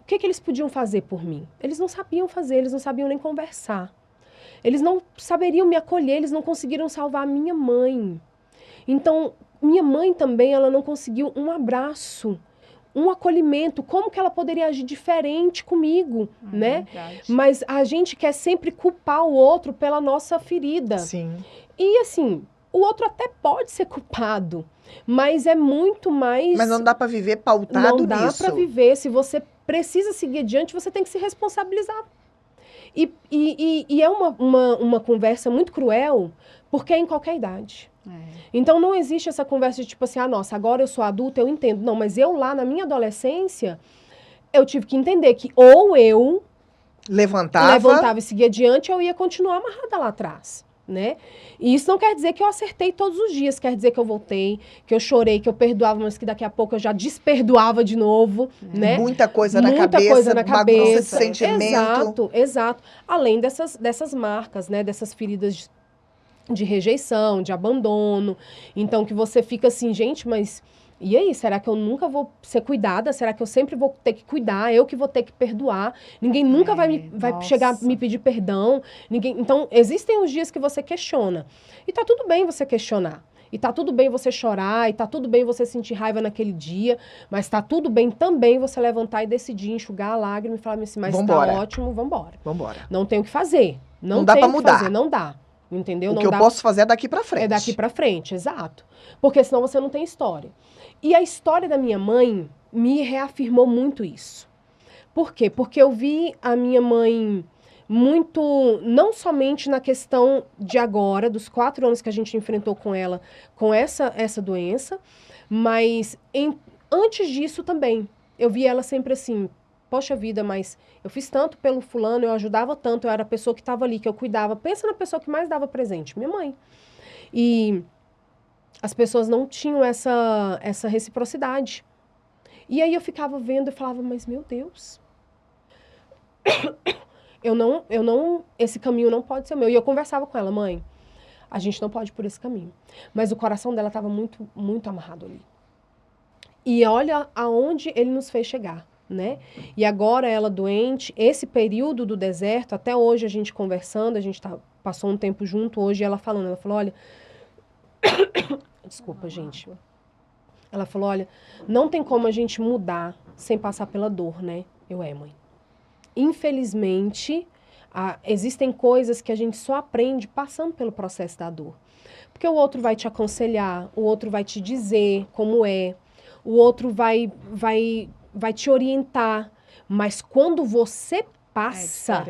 O que eles podiam fazer por mim? Eles não sabiam fazer, eles não sabiam nem conversar. Eles não saberiam me acolher, eles não conseguiram salvar a minha mãe. Então, minha mãe também, ela não conseguiu um abraço, um acolhimento, como que ela poderia agir diferente comigo, né? Verdade. Mas a gente quer sempre culpar o outro pela nossa ferida. Sim. E assim, o outro até pode ser culpado, mas é muito mais... Mas não dá para viver pautado Não dá nisso. para viver. Se você precisa seguir adiante, você tem que se responsabilizar. E é uma conversa muito cruel, porque é em qualquer idade. Então, não existe essa conversa de tipo assim, ah, nossa, agora eu sou adulta, eu entendo. Não, mas eu lá, na minha adolescência, eu tive que entender que ou eu levantava e seguia adiante, ou eu ia continuar amarrada lá atrás, né? E isso não quer dizer que eu acertei todos os dias, quer dizer que eu voltei, que eu chorei, que eu perdoava, mas que daqui a pouco eu já desperdoava de novo, né? Muita coisa na Muita cabeça, coisa na cabeça. de sentimento. Exato, exato. Além dessas marcas, né? Dessas feridas de rejeição, de abandono. Então, que você fica assim, gente, mas e aí? Será que eu nunca vou ser cuidada? Será que eu sempre vou ter que cuidar? Eu que vou ter que perdoar? Ninguém nunca vai chegar a me pedir perdão? Então, existem os dias que você questiona. E tá tudo bem você questionar. E tá tudo bem você chorar, e tá tudo bem você sentir raiva naquele dia, mas tá tudo bem também você levantar e decidir enxugar a lágrima e falar assim, mas Vambora. tá ótimo, vambora. Vambora. Não tem o que fazer. Não dá pra mudar. Fazer, não dá. Entendeu? O que eu posso fazer é daqui pra frente. É daqui pra frente, exato. Porque senão você não tem história. E a história da minha mãe me reafirmou muito isso. Por quê? Porque eu vi a minha mãe muito, não somente na questão de agora, dos 4 anos que a gente enfrentou com ela, com essa doença, mas antes disso também. Eu vi ela sempre assim, poxa vida, mas eu fiz tanto pelo fulano, eu ajudava tanto, eu era a pessoa que estava ali, que eu cuidava. Pensa na pessoa que mais dava presente, minha mãe. E as pessoas não tinham essa reciprocidade. E aí eu ficava vendo e falava, mas meu Deus, esse caminho não pode ser meu. E eu conversava com ela, mãe, a gente não pode ir por esse caminho. Mas o coração dela estava muito, muito amarrado ali. E olha aonde ele nos fez chegar, né? E agora ela doente, esse período do deserto, até hoje a gente conversando, a gente passou um tempo junto, hoje ela falou, olha... Desculpa, gente. Ela falou, olha, não tem como a gente mudar sem passar pela dor, né? Mãe. Infelizmente, existem coisas que a gente só aprende passando pelo processo da dor. Porque o outro vai te aconselhar, o outro vai te dizer como é, o outro vai te orientar. Mas quando você passa,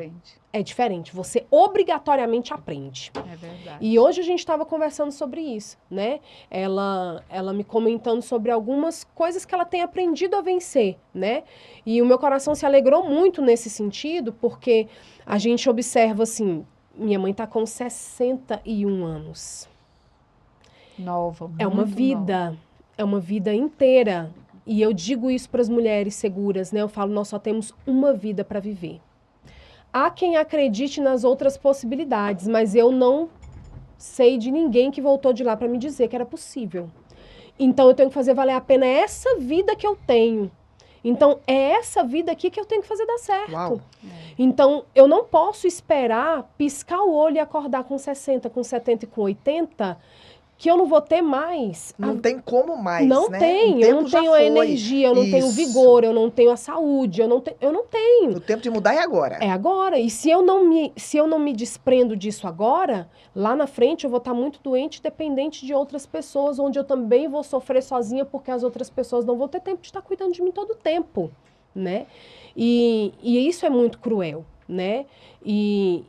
é diferente. Você obrigatoriamente aprende. É verdade. E hoje a gente estava conversando sobre isso, né? Ela me comentando sobre algumas coisas que ela tem aprendido a vencer, né? E o meu coração se alegrou muito nesse sentido, porque a gente observa assim, minha mãe está com 61 anos. Nova, muito É uma vida, nova. É uma vida inteira. E eu digo isso para as mulheres seguras, né? Eu falo, nós só temos uma vida para viver. Há quem acredite nas outras possibilidades, mas eu não sei de ninguém que voltou de lá para me dizer que era possível. Então, eu tenho que fazer valer a pena essa vida que eu tenho. Então, é essa vida aqui que eu tenho que fazer dar certo. Uau. Então, eu não posso esperar piscar o olho e acordar com 60, com 70 e com 80, que eu não vou ter mais. Não tem como mais, Não né? tem, O eu tempo não já tenho a foi. energia, eu não tenho o Isso. vigor, eu não tenho a saúde, eu não tenho. O tempo de mudar é agora. É agora. E se eu não me desprendo disso agora, lá na frente eu vou estar muito doente, dependente de outras pessoas, onde eu também vou sofrer sozinha, porque as outras pessoas não vão ter tempo de estar cuidando de mim todo o tempo, né? E isso é muito cruel, né? E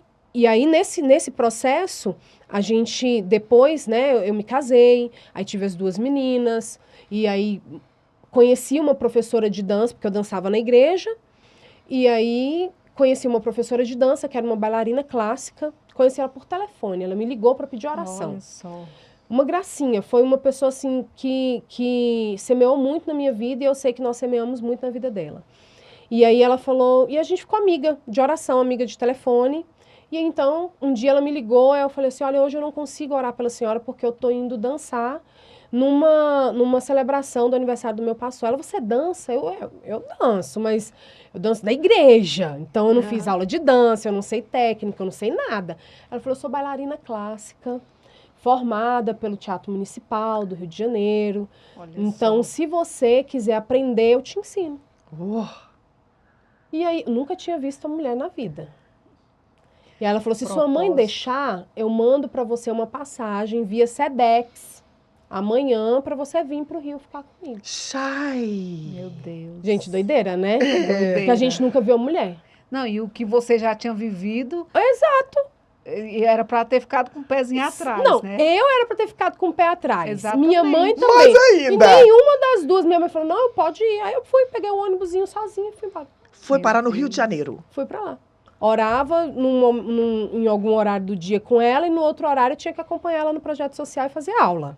aí, nesse processo, a gente, depois, né, eu me casei, aí tive as 2 meninas, e aí conheci uma professora de dança, porque eu dançava na igreja, e aí conheci uma professora de dança, que era uma bailarina clássica, conheci ela por telefone, ela me ligou para pedir oração. Olha só. Uma gracinha, foi uma pessoa assim que semeou muito na minha vida, e eu sei que nós semeamos muito na vida dela. E aí ela falou, e a gente ficou amiga de oração, amiga de telefone. E então, um dia ela me ligou, aí eu falei assim, olha, hoje eu não consigo orar pela senhora porque eu tô indo dançar numa celebração do aniversário do meu pastor. Ela, você dança? Eu danço, mas eu danço da igreja. Então, eu não fiz aula de dança, eu não sei técnica, eu não sei nada. Ela falou, eu sou bailarina clássica, formada pelo Teatro Municipal do Rio de Janeiro. Olha Então, só. se você quiser aprender, eu te ensino. Oh, E aí, eu nunca tinha visto uma mulher na vida. E ela falou, se sua mãe Propósito. deixar, eu mando para você uma passagem via Sedex amanhã para você vir para o Rio ficar comigo. Chay! Meu Deus. Gente, doideira, né? Porque a Doideira. gente nunca viu a mulher. Não, e o que você já tinha vivido, Exato. e era para ter ficado com o pezinho atrás, Não, né? eu era para ter ficado com o pé atrás. Exatamente. Minha mãe também. Mais E ainda! nenhuma das duas, minha mãe falou, não, pode ir. Aí eu fui, peguei o ônibusinho sozinha e fui embora. Foi Meu parar no Deus. Rio de Janeiro. Fui para lá. Orava em algum horário do dia com ela e no outro horário eu tinha que acompanhar ela no projeto social e fazer aula.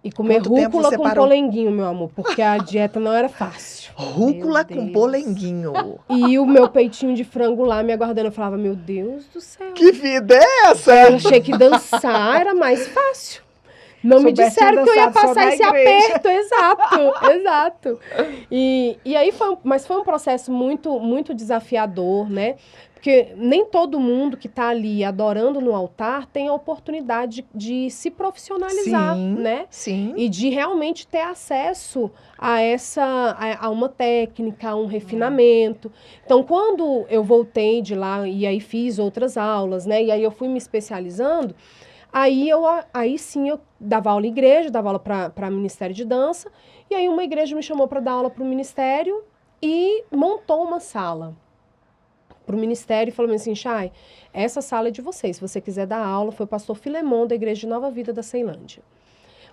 E comer Quanto tempo rúcula você com parou? polenguinho, meu amor, porque a dieta não era fácil. Rúcula Meu com Deus. polenguinho. E o meu peitinho de frango lá me aguardando. Eu falava, meu Deus do céu. Que vida é essa? Eu achei que dançar era mais fácil. Não me Soubesse, disseram tinha que eu ia dançado só passar na esse igreja. aperto. Exato, exato. E aí mas foi um processo muito, muito desafiador, né? Porque nem todo mundo que está ali adorando no altar tem a oportunidade de se profissionalizar, Sim, né? sim. E de realmente ter acesso a uma técnica, a um refinamento. Então, quando eu voltei de lá e aí fiz outras aulas, né? E aí eu fui me especializando, aí sim eu dava aula em igreja, dava aula para Ministério de Dança, e aí uma igreja me chamou para dar aula para o Ministério e montou uma sala para o Ministério e falou assim, Chay, essa sala é de vocês, se você quiser dar aula, foi o pastor Filemon da Igreja de Nova Vida da Ceilândia.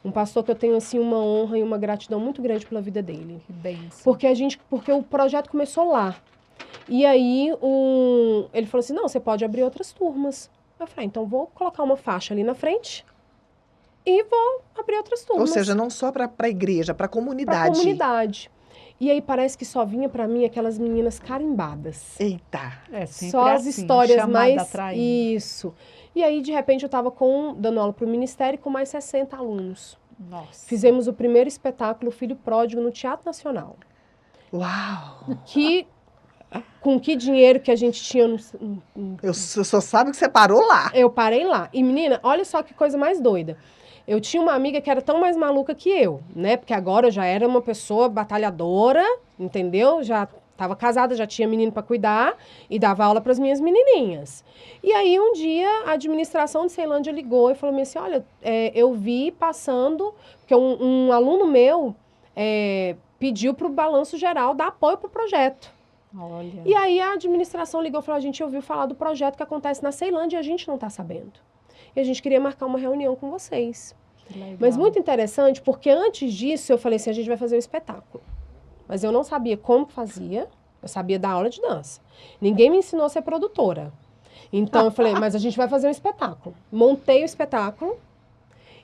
Um pastor que eu tenho, assim, uma honra e uma gratidão muito grande pela vida dele. Que bênção. Porque o projeto começou lá. E aí, ele falou assim, não, você pode abrir outras turmas. Eu falei, então vou colocar uma faixa ali na frente e vou abrir outras turmas. Ou seja, não só para a igreja, para a Pra comunidade. comunidade. E aí parece que só vinha pra mim aquelas meninas carimbadas. Eita. É sempre Só as assim, histórias chamada mais... atraindo. Isso. E aí, de repente, eu estava dando aula para o Ministério com mais 60 alunos. Nossa. Fizemos o primeiro espetáculo Filho Pródigo no Teatro Nacional. Uau. Com que dinheiro que a gente tinha... Eu só sabe que você parou lá. Eu parei lá. E, menina, olha só que coisa mais doida. Eu tinha uma amiga que era tão mais maluca que eu, né? Porque agora eu já era uma pessoa batalhadora, entendeu? Já estava casada, já tinha menino para cuidar e dava aula para as minhas menininhas. E aí, um dia, a administração de Ceilândia ligou e falou assim, olha, eu vi passando, porque um aluno meu pediu para o Balanço Geral dar apoio para o projeto. Olha. E aí, a administração ligou e falou, a gente ouviu falar do projeto que acontece na Ceilândia e a gente não está sabendo. E a gente queria marcar uma reunião com vocês. Que legal. Mas muito interessante, porque antes disso eu falei assim, a gente vai fazer um espetáculo. Mas eu não sabia como que fazia, eu sabia dar aula de dança. Ninguém me ensinou a ser produtora. Então eu falei, mas a gente vai fazer um espetáculo. Montei o espetáculo,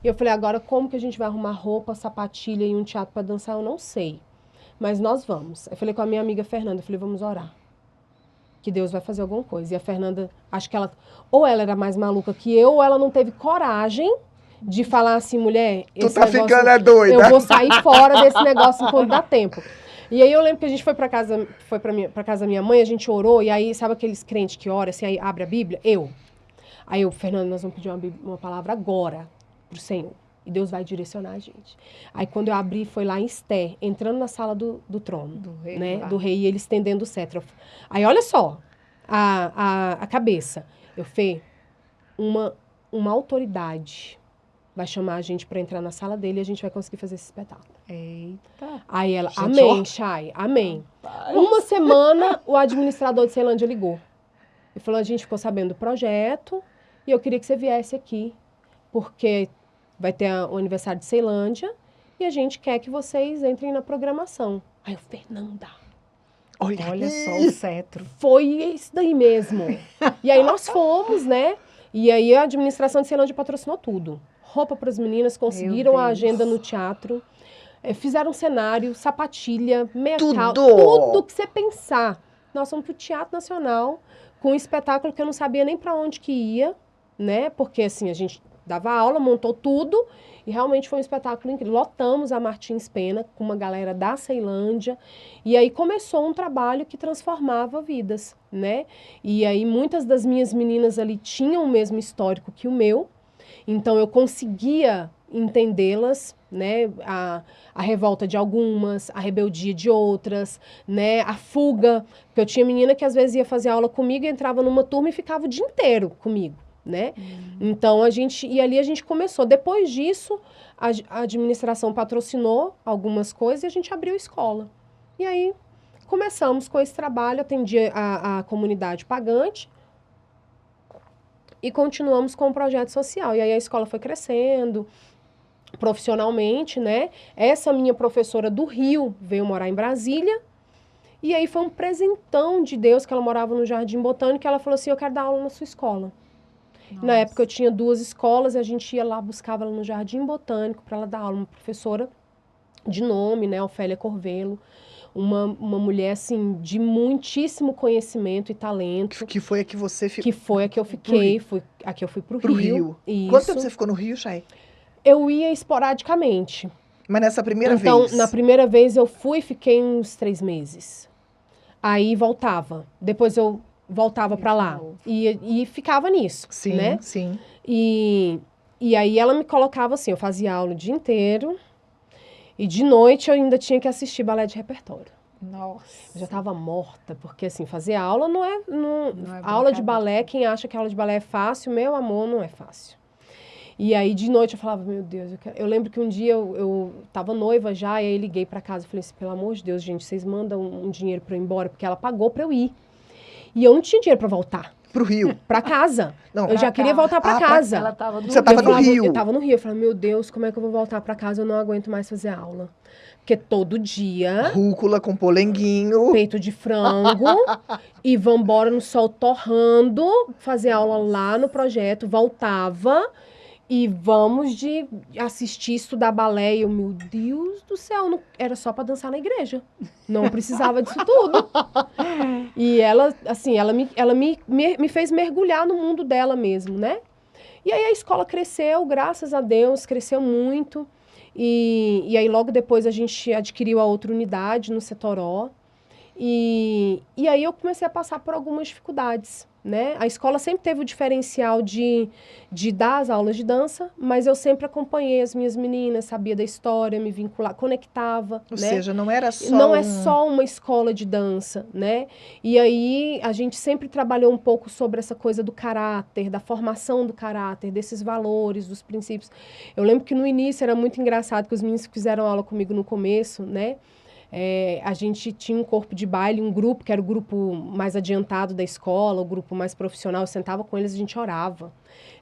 e eu falei, agora como que a gente vai arrumar roupa, sapatilha e um teatro para dançar, eu não sei. Mas nós vamos. Eu falei com a minha amiga Fernanda, eu falei, vamos orar. Que Deus vai fazer alguma coisa. E a Fernanda, acho que ou ela era mais maluca que eu, ou ela não teve coragem de falar assim, mulher, Tu tá ficando doida. eu vou sair fora desse negócio enquanto dá tempo. E aí eu lembro que a gente foi pra casa da minha mãe, a gente orou, e aí, sabe aqueles crentes que oram, assim, aí abre a Bíblia? Aí eu, Fernanda, nós vamos pedir uma palavra agora pro Senhor. E Deus vai direcionar a gente. Aí quando eu abri, foi lá em Esté, entrando na sala do trono, Do rei, né? lá. Do rei, e ele estendendo o cetro. Aí olha só, a cabeça. Uma autoridade vai chamar a gente para entrar na sala dele e a gente vai conseguir fazer esse espetáculo. Eita. Aí ela, Gente, amém, ó. Chay, amém. Uma semana, o administrador de Ceilândia ligou. E falou, a gente ficou sabendo do projeto e eu queria que você viesse aqui, porque vai ter o aniversário de Ceilândia e a gente quer que vocês entrem na programação. Aí eu, Fernanda, Olha só o cetro. foi isso daí mesmo. E aí nós fomos, né? E aí a administração de Ceilândia patrocinou tudo. Roupa para as meninas, conseguiram a Deus. agenda no teatro, fizeram cenário, sapatilha, metal, Tudo! tudo que você pensar. Nós fomos pro Teatro Nacional com um espetáculo que eu não sabia nem para onde que ia, né? Porque assim, a gente dava aula, montou tudo e realmente foi um espetáculo incrível. Lotamos a Martins Pena com uma galera da Ceilândia e aí começou um trabalho que transformava vidas, né? E aí muitas das minhas meninas ali tinham o mesmo histórico que o meu, então eu conseguia entendê-las, né? A revolta de algumas, a rebeldia de outras, né? A fuga, porque eu tinha menina que às vezes ia fazer aula comigo, entrava numa turma e ficava o dia inteiro comigo, né? Então e ali a gente começou. Depois disso, a administração patrocinou algumas coisas e a gente abriu escola. E aí começamos com esse trabalho, atendia a comunidade pagante e continuamos com o projeto social. E aí a escola foi crescendo profissionalmente, né? Essa minha professora do Rio veio morar em Brasília. E aí foi um presentão de Deus, que ela morava no Jardim Botânico, e ela falou assim, eu quero dar aula na sua escola. Na época eu tinha 2 escolas, e a gente ia lá, buscava ela no Jardim Botânico para ela dar aula. Uma professora de nome, né, Ofélia Corvelo, uma mulher, assim, de muitíssimo conhecimento e talento. Que foi a que você ficou? Que foi a que eu fiquei, a que eu fui pro Rio. Quanto Isso. tempo você ficou no Rio, Chay? Eu ia esporadicamente. Mas nessa primeira vez? Então, na primeira vez eu fui, fiquei uns 3 meses. Aí voltava. Depois eu voltava para lá. E ficava nisso, Sim, né? sim. E aí ela me colocava assim, eu fazia aula o dia inteiro. E de noite eu ainda tinha que assistir balé de repertório. Nossa. Eu já estava morta, porque assim, fazer aula não é... é aula de brincadeira. balé, quem acha que aula de balé é fácil, meu amor, não é fácil. E aí, de noite, eu falava, meu Deus, eu lembro que um dia eu tava noiva já, e aí liguei para casa e falei assim, pelo amor de Deus, gente, vocês mandam um dinheiro para eu ir embora, porque ela pagou para eu ir. E eu não tinha dinheiro para voltar. Pro Rio? Para casa. Não. Eu já queria voltar para casa. Ela tava no Você tava no Rio? Eu tava no Rio. Eu falava, meu Deus, como é que eu vou voltar para casa? Eu não aguento mais fazer aula. Porque todo dia, Rúcula com polenguinho. peito de frango, e vambora no sol torrando, fazer aula lá no projeto, voltava, e vamos de assistir, estudar balé. E eu, meu Deus do céu, não, era só para dançar na igreja. Não precisava disso tudo. E ela, assim, ela me fez mergulhar no mundo dela mesmo, né? E aí a escola cresceu, graças a Deus, cresceu muito. E aí logo depois a gente adquiriu a outra unidade no Setoró. E aí eu comecei a passar por algumas dificuldades, né? A escola sempre teve o diferencial de dar as aulas de dança, mas eu sempre acompanhei as minhas meninas, sabia da história, me vinculava, conectava, Ou né? seja, não era só Não é só uma escola de dança, né? E aí a gente sempre trabalhou um pouco sobre essa coisa do caráter, da formação do caráter, desses valores, dos princípios. Eu lembro que no início era muito engraçado que os meninos que fizeram aula comigo no começo, né? A gente tinha um corpo de baile, um grupo que era o grupo mais adiantado da escola, o grupo mais profissional. Eu sentava com eles, a gente orava,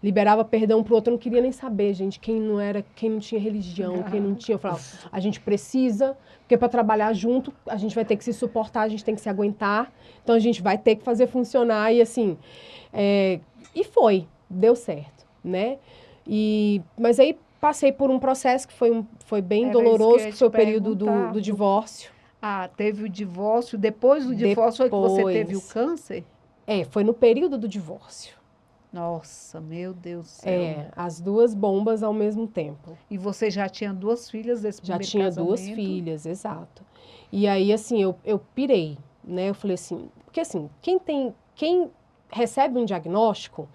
liberava perdão pro outro. Eu não queria nem saber, gente, quem não tinha religião, quem não tinha. Eu falava, a gente precisa, porque para trabalhar junto, a gente vai ter que se suportar, a gente tem que se aguentar, então a gente vai ter que fazer funcionar. E assim, e deu certo, né? Mas aí passei por um processo que foi bem Era doloroso, isso que eu ia que foi o te período perguntar. do divórcio. Ah, teve o divórcio. Depois do divórcio foi que você Depois. teve o câncer? Foi no período do divórcio. Nossa, meu Deus do céu. As 2 bombas ao mesmo tempo. E você já tinha 2 filhas desse Já primeiro tinha casamento? 2 filhas, exato. E aí, assim, eu pirei, né? Eu falei assim, porque assim, quem recebe um diagnóstico,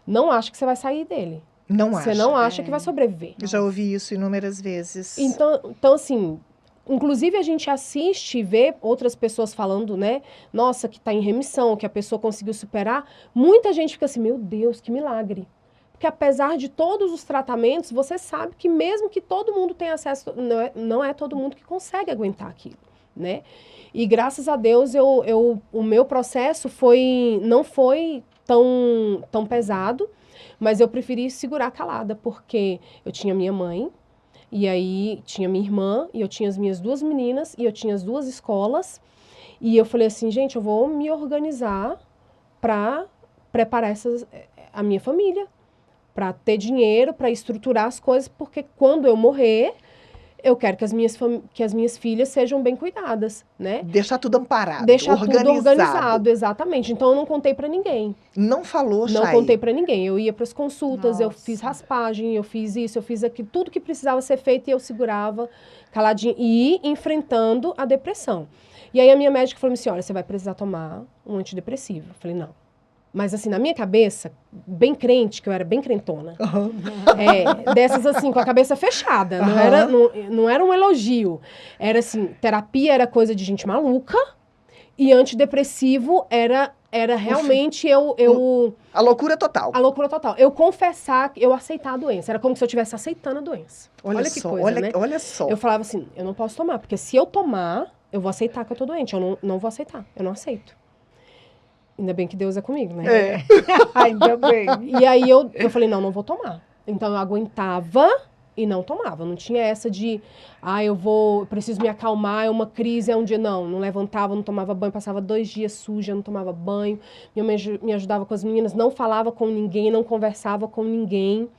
não acha que você vai sair dele. Não Você acha. não acha que vai sobreviver. Eu já ouvi isso inúmeras vezes. Então, assim, inclusive a gente assiste e vê outras pessoas falando, né? Nossa, que tá em remissão, que a pessoa conseguiu superar. Muita gente fica assim, meu Deus, que milagre. Porque apesar de todos os tratamentos, você sabe que mesmo que todo mundo tenha acesso, não é todo mundo que consegue aguentar aquilo, né? E graças a Deus, o meu processo não foi tão pesado, mas eu preferi segurar calada, porque eu tinha minha mãe, e aí tinha minha irmã, e eu tinha as minhas 2 meninas, e eu tinha as 2 escolas, e eu falei assim, gente, eu vou me organizar para preparar a minha família, para ter dinheiro, para estruturar as coisas, porque quando eu morrer, eu quero que as minhas filhas sejam bem cuidadas, né? Deixar tudo amparado, Deixar tudo organizado, exatamente. Então, eu não contei para ninguém. Não falou, Não Chay? contei para ninguém. Eu ia para as consultas, eu Nossa. fiz raspagem, eu fiz isso, eu fiz aquilo, tudo que precisava ser feito e eu segurava caladinho e ia enfrentando a depressão. E aí a minha médica falou assim, olha, você vai precisar tomar um antidepressivo. Eu falei, não. Mas assim, na minha cabeça, bem crente, que eu era bem crentona, dessas assim, com a cabeça fechada, não era um elogio. Era assim, terapia era coisa de gente maluca e antidepressivo era realmente A loucura total. a loucura total. Eu confessar, eu aceitar a doença. Era como se eu estivesse aceitando a doença. Olha que só, coisa, né? olha só. Eu falava assim, eu não posso tomar, porque se eu tomar, eu vou aceitar que eu tô doente. Eu não vou aceitar, eu não aceito. Ainda bem que Deus é comigo, né? Ainda bem. E aí eu falei, não vou tomar. Então eu aguentava e não tomava. Não tinha essa de, eu preciso me acalmar, é uma crise, é um dia. Não levantava, não tomava banho, passava 2 dias suja, não tomava banho. Minha mãe me ajudava com as meninas, não falava com ninguém, não conversava com ninguém.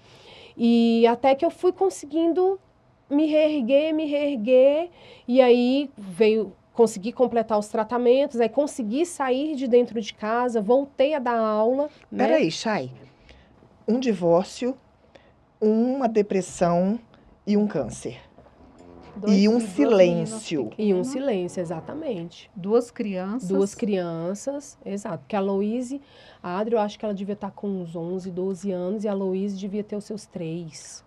E até que eu fui conseguindo me reerguer, e aí consegui completar os tratamentos, aí consegui sair de dentro de casa, voltei a dar aula. Né? Peraí, Chay. Um divórcio, uma depressão e um câncer. 2 E um filhos, 2 silêncio. meninas E um pequenas, silêncio, exatamente. 2 crianças. 2 crianças, exato. Porque a Aloíse, a Adri, eu acho que ela devia estar com uns 11, 12 anos, e a Aloíse devia ter os seus 3.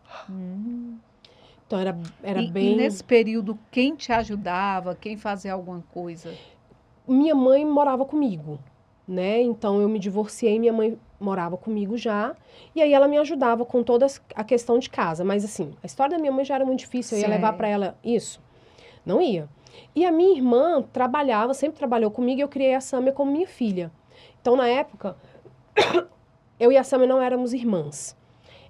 Então, era bem... E nesse período, quem te ajudava? Quem fazia alguma coisa? Minha mãe morava comigo, né? Então, eu me divorciei, minha mãe morava comigo já. E aí, ela me ajudava com toda a questão de casa. Mas, assim, a história da minha mãe já era muito difícil. Eu ia levar para ela isso? Não ia. E a minha irmã sempre trabalhou comigo, e eu criei a Sâmia como minha filha. Então, na época, eu e a Sâmia não éramos irmãs.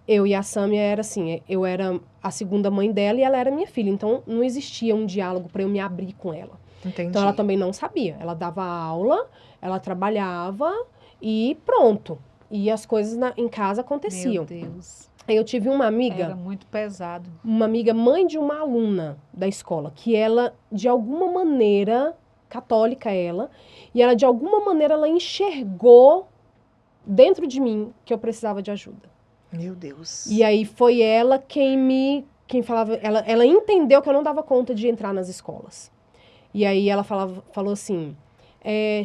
Eu e a Sâmia era assim, eu era a segunda mãe dela e ela era minha filha. Então, não existia um diálogo para eu me abrir com ela. Entendi. Então, ela também não sabia. Ela dava aula, ela trabalhava e pronto. E as coisas em casa aconteciam. Meu Deus. Aí eu tive uma amiga... Era muito pesado. Uma amiga, mãe de uma aluna da escola, que ela, de alguma maneira, católica ela, e ela, de alguma maneira, ela enxergou dentro de mim que eu precisava de ajuda. Meu Deus. E aí foi ela quem falava, ela entendeu que eu não dava conta de entrar nas escolas. E aí ela falou assim,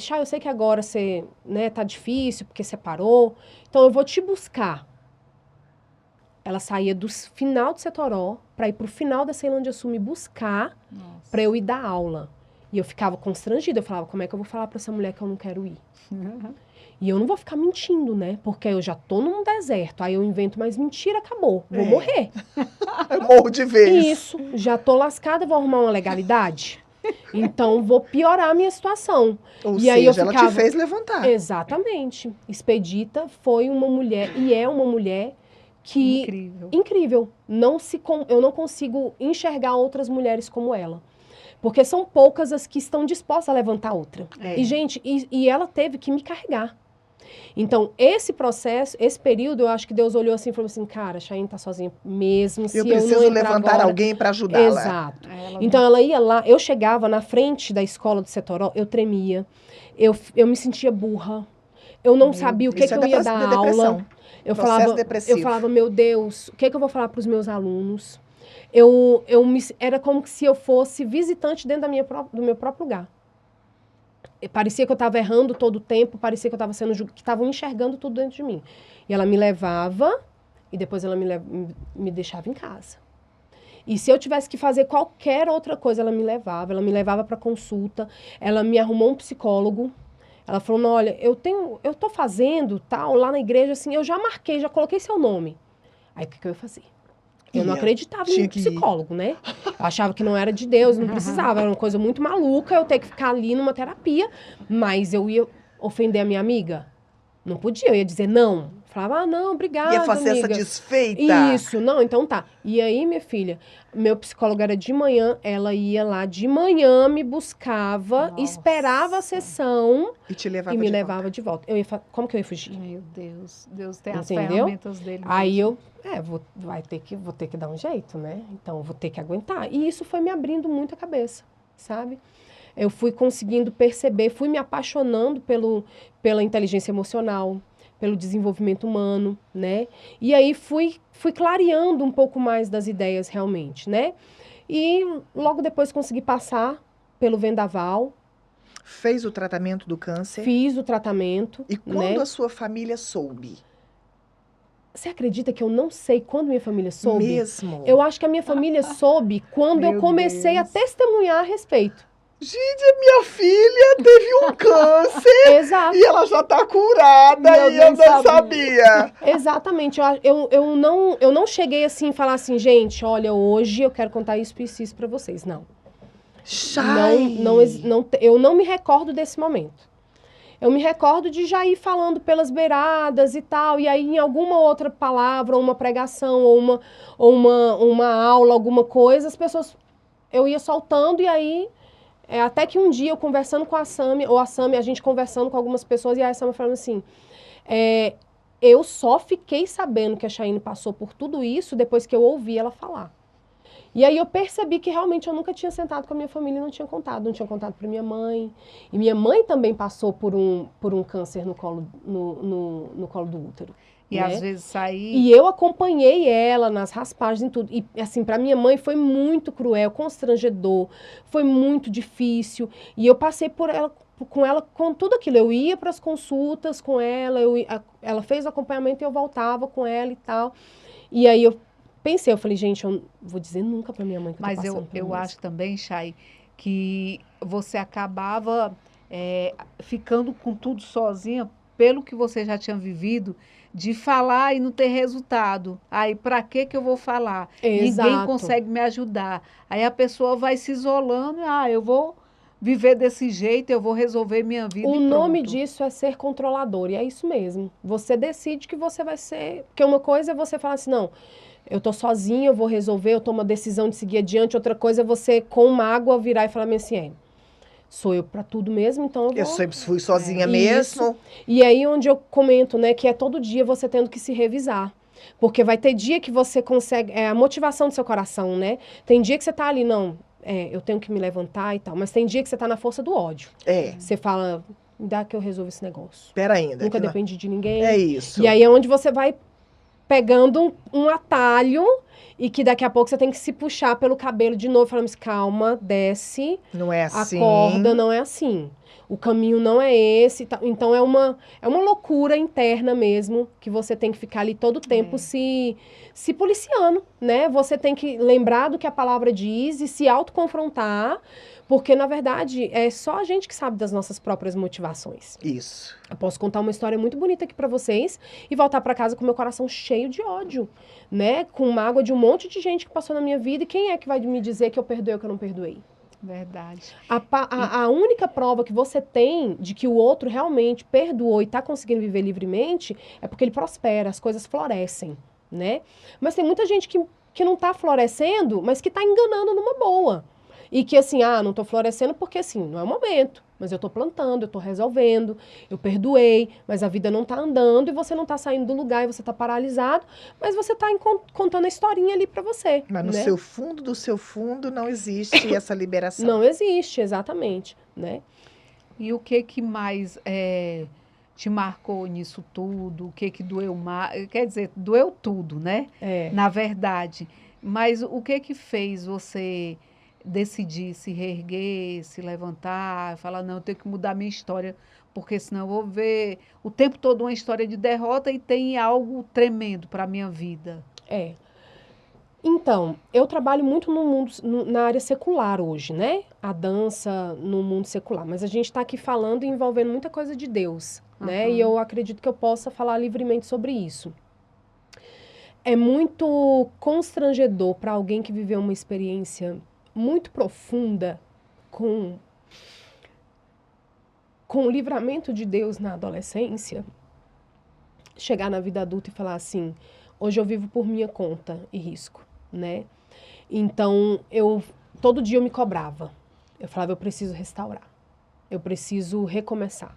Chay, eu sei que agora você, né, tá difícil porque separou, então eu vou te buscar. Ela saía do final de Setoró para ir pro final da Ceilândia Sul me buscar para eu ir dar aula. E eu ficava constrangida, eu falava, como é que eu vou falar para essa mulher que eu não quero ir? E eu não vou ficar mentindo, né? Porque eu já tô num deserto, aí eu invento mais mentira, acabou, vou morrer. Eu morro de vez. Isso, já tô lascada, vou arrumar uma legalidade. Então, vou piorar a minha situação. Ou e seja, aí eu ela te fez levantar. Exatamente. Expedita foi uma mulher, e é uma mulher que... Incrível. Eu não consigo enxergar outras mulheres como ela. Porque são poucas as que estão dispostas a levantar outra. E, gente, e ela teve que me carregar. Então, esse processo, esse período, eu acho que Deus olhou assim e falou assim, cara, a Chayenne tá sozinha mesmo. Eu preciso levantar agora... alguém para ajudá-la. Exato. Então, ela ia lá, eu chegava na frente da escola do Setoró, eu tremia, eu me sentia burra, eu não sabia o que eu ia dar aula. Eu falava, meu Deus, o que eu vou falar para os meus alunos? Era como se eu fosse visitante dentro do meu próprio lugar. Parecia que eu estava errando todo o tempo, parecia que eu estava sendo julgada, que estavam enxergando tudo dentro de mim. E ela me levava, e depois ela me deixava em casa. E se eu tivesse que fazer qualquer outra coisa, ela me levava para consulta, ela me arrumou um psicólogo, Ela falou, não, olha, eu tô fazendo tal, lá na igreja, assim, eu já marquei, já coloquei seu nome. Aí, o que eu ia fazer? Eu não acreditava em psicólogo, né? Eu achava que não era de Deus, não precisava, era uma coisa muito maluca eu ter que ficar ali numa terapia, mas eu ia ofender a minha amiga? Não podia, eu ia dizer não. Falava, não, obrigada, ia fazer amiga. essa desfeita. Isso, não, então tá. E aí, minha filha, meu psicólogo era de manhã, ela ia lá de manhã, me buscava, esperava a sessão e te levava e me de levava volta. de volta. Como que eu ia fugir? Meu Deus, Deus tem as Entendeu? ferramentas dele mesmo. Aí eu, vou ter que dar um jeito, né? Então, vou ter que aguentar. E isso foi me abrindo muito a cabeça, sabe? Eu fui conseguindo perceber, fui me apaixonando pela inteligência emocional, pelo desenvolvimento humano, né? E aí fui clareando um pouco mais das ideias realmente, né? E logo depois consegui passar pelo vendaval. Fez o tratamento do câncer. Fiz o tratamento. E quando né? a sua família soube? Você acredita que eu não sei quando minha família soube? Mesmo? Eu acho que a minha família soube quando eu Meu comecei Deus. a testemunhar a respeito. Gente, minha filha teve um câncer Exato. e ela já tá curada E e eu eu nem não sabia. Exatamente. Eu não cheguei assim e falar assim, gente, olha, hoje eu quero contar isso pra vocês. Não. Chay. Eu não me recordo desse momento. Eu me recordo de já ir falando pelas beiradas e tal, e aí em alguma outra palavra, ou uma pregação, ou uma aula, alguma coisa, as pessoas, eu ia soltando, e aí, até que um dia eu conversando com a Sami, ou a Sami, a gente conversando com algumas pessoas, e aí a Sami falando assim, eu só fiquei sabendo que a Chayne passou por tudo isso depois que eu ouvi ela falar. E aí eu percebi que realmente eu nunca tinha sentado com a minha família e não tinha contado para minha mãe. E minha mãe também passou por um câncer no colo do útero. E né? às vezes sair... E eu acompanhei ela nas raspagens e tudo. E assim, para minha mãe foi muito cruel, constrangedor, foi muito difícil. E eu passei com ela com tudo aquilo. Eu ia para as consultas com ela, ela fez o acompanhamento e eu voltava com ela e tal. E aí eu pensei, eu falei, gente, eu não vou dizer nunca pra minha mãe que eu tô passando por eu isso. acho também, Chay, que você acabava ficando com tudo sozinha, pelo que você já tinha vivido, de falar e não ter resultado. Aí, para que eu vou falar? Exato. Ninguém consegue me ajudar. Aí a pessoa vai se isolando, eu vou viver desse jeito, eu vou resolver minha vida O e nome pronto. disso é ser controlador, e é isso mesmo. Você decide que você vai ser... Porque uma coisa é você falar assim, não, eu tô sozinha, eu vou resolver, eu tomo a decisão de seguir adiante. Outra coisa é você, com mágoa, virar e falar assim, sou eu pra tudo mesmo, então eu vou... Eu sempre fui sozinha mesmo. E aí onde eu comento, né, que é todo dia você tendo que se revisar. Porque vai ter dia que você consegue... É a motivação do seu coração, né? Tem dia que você tá ali, não, eu tenho que me levantar e tal. Mas tem dia que você tá na força do ódio. Você fala, dá que eu resolvo esse negócio. Pera ainda. Nunca depende de ninguém. É isso. E aí é onde você vai pegando um atalho e que daqui a pouco você tem que se puxar pelo cabelo de novo, falando assim, calma, desce, não é assim. Acorda, não é assim. O caminho não é esse. Então é uma loucura interna mesmo, que você tem que ficar ali todo o tempo se policiando, né? Você tem que lembrar do que a palavra diz e se autoconfrontar, porque, na verdade, é só a gente que sabe das nossas próprias motivações. Isso. Eu posso contar uma história muito bonita aqui pra vocês e voltar pra casa com meu coração cheio de ódio, né? Com mágoa de um monte de gente que passou na minha vida. E quem é que vai me dizer que eu perdoei ou que eu não perdoei? Verdade. A única prova que você tem de que o outro realmente perdoou e tá conseguindo viver livremente é porque ele prospera, as coisas florescem, né? Mas tem muita gente que não tá florescendo, mas que tá enganando numa boa. E que assim, não tô florescendo porque assim, não é o momento. Mas eu tô plantando, eu tô resolvendo, eu perdoei, mas a vida não tá andando e você não tá saindo do lugar e você tá paralisado, mas você tá contando a historinha ali pra você. Mas no né? seu fundo do seu fundo não existe essa liberação. Não existe, exatamente, né? E o que mais te marcou nisso tudo? O que doeu mais? Quer dizer, doeu tudo, né? Na verdade. Mas o que fez você decidir se reerguer, se levantar, falar, não, eu tenho que mudar minha história, porque senão eu vou ver o tempo todo uma história de derrota e tem algo tremendo para a minha vida. Então, eu trabalho muito no mundo, na área secular hoje, né? A dança no mundo secular. Mas a gente está aqui falando e envolvendo muita coisa de Deus, né? E eu acredito que eu possa falar livremente sobre isso. É muito constrangedor para alguém que viveu uma experiência muito profunda com o livramento de Deus na adolescência, chegar na vida adulta e falar assim, hoje eu vivo por minha conta e risco, né? Então, todo dia eu me cobrava. Eu falava, eu preciso restaurar. Eu preciso recomeçar.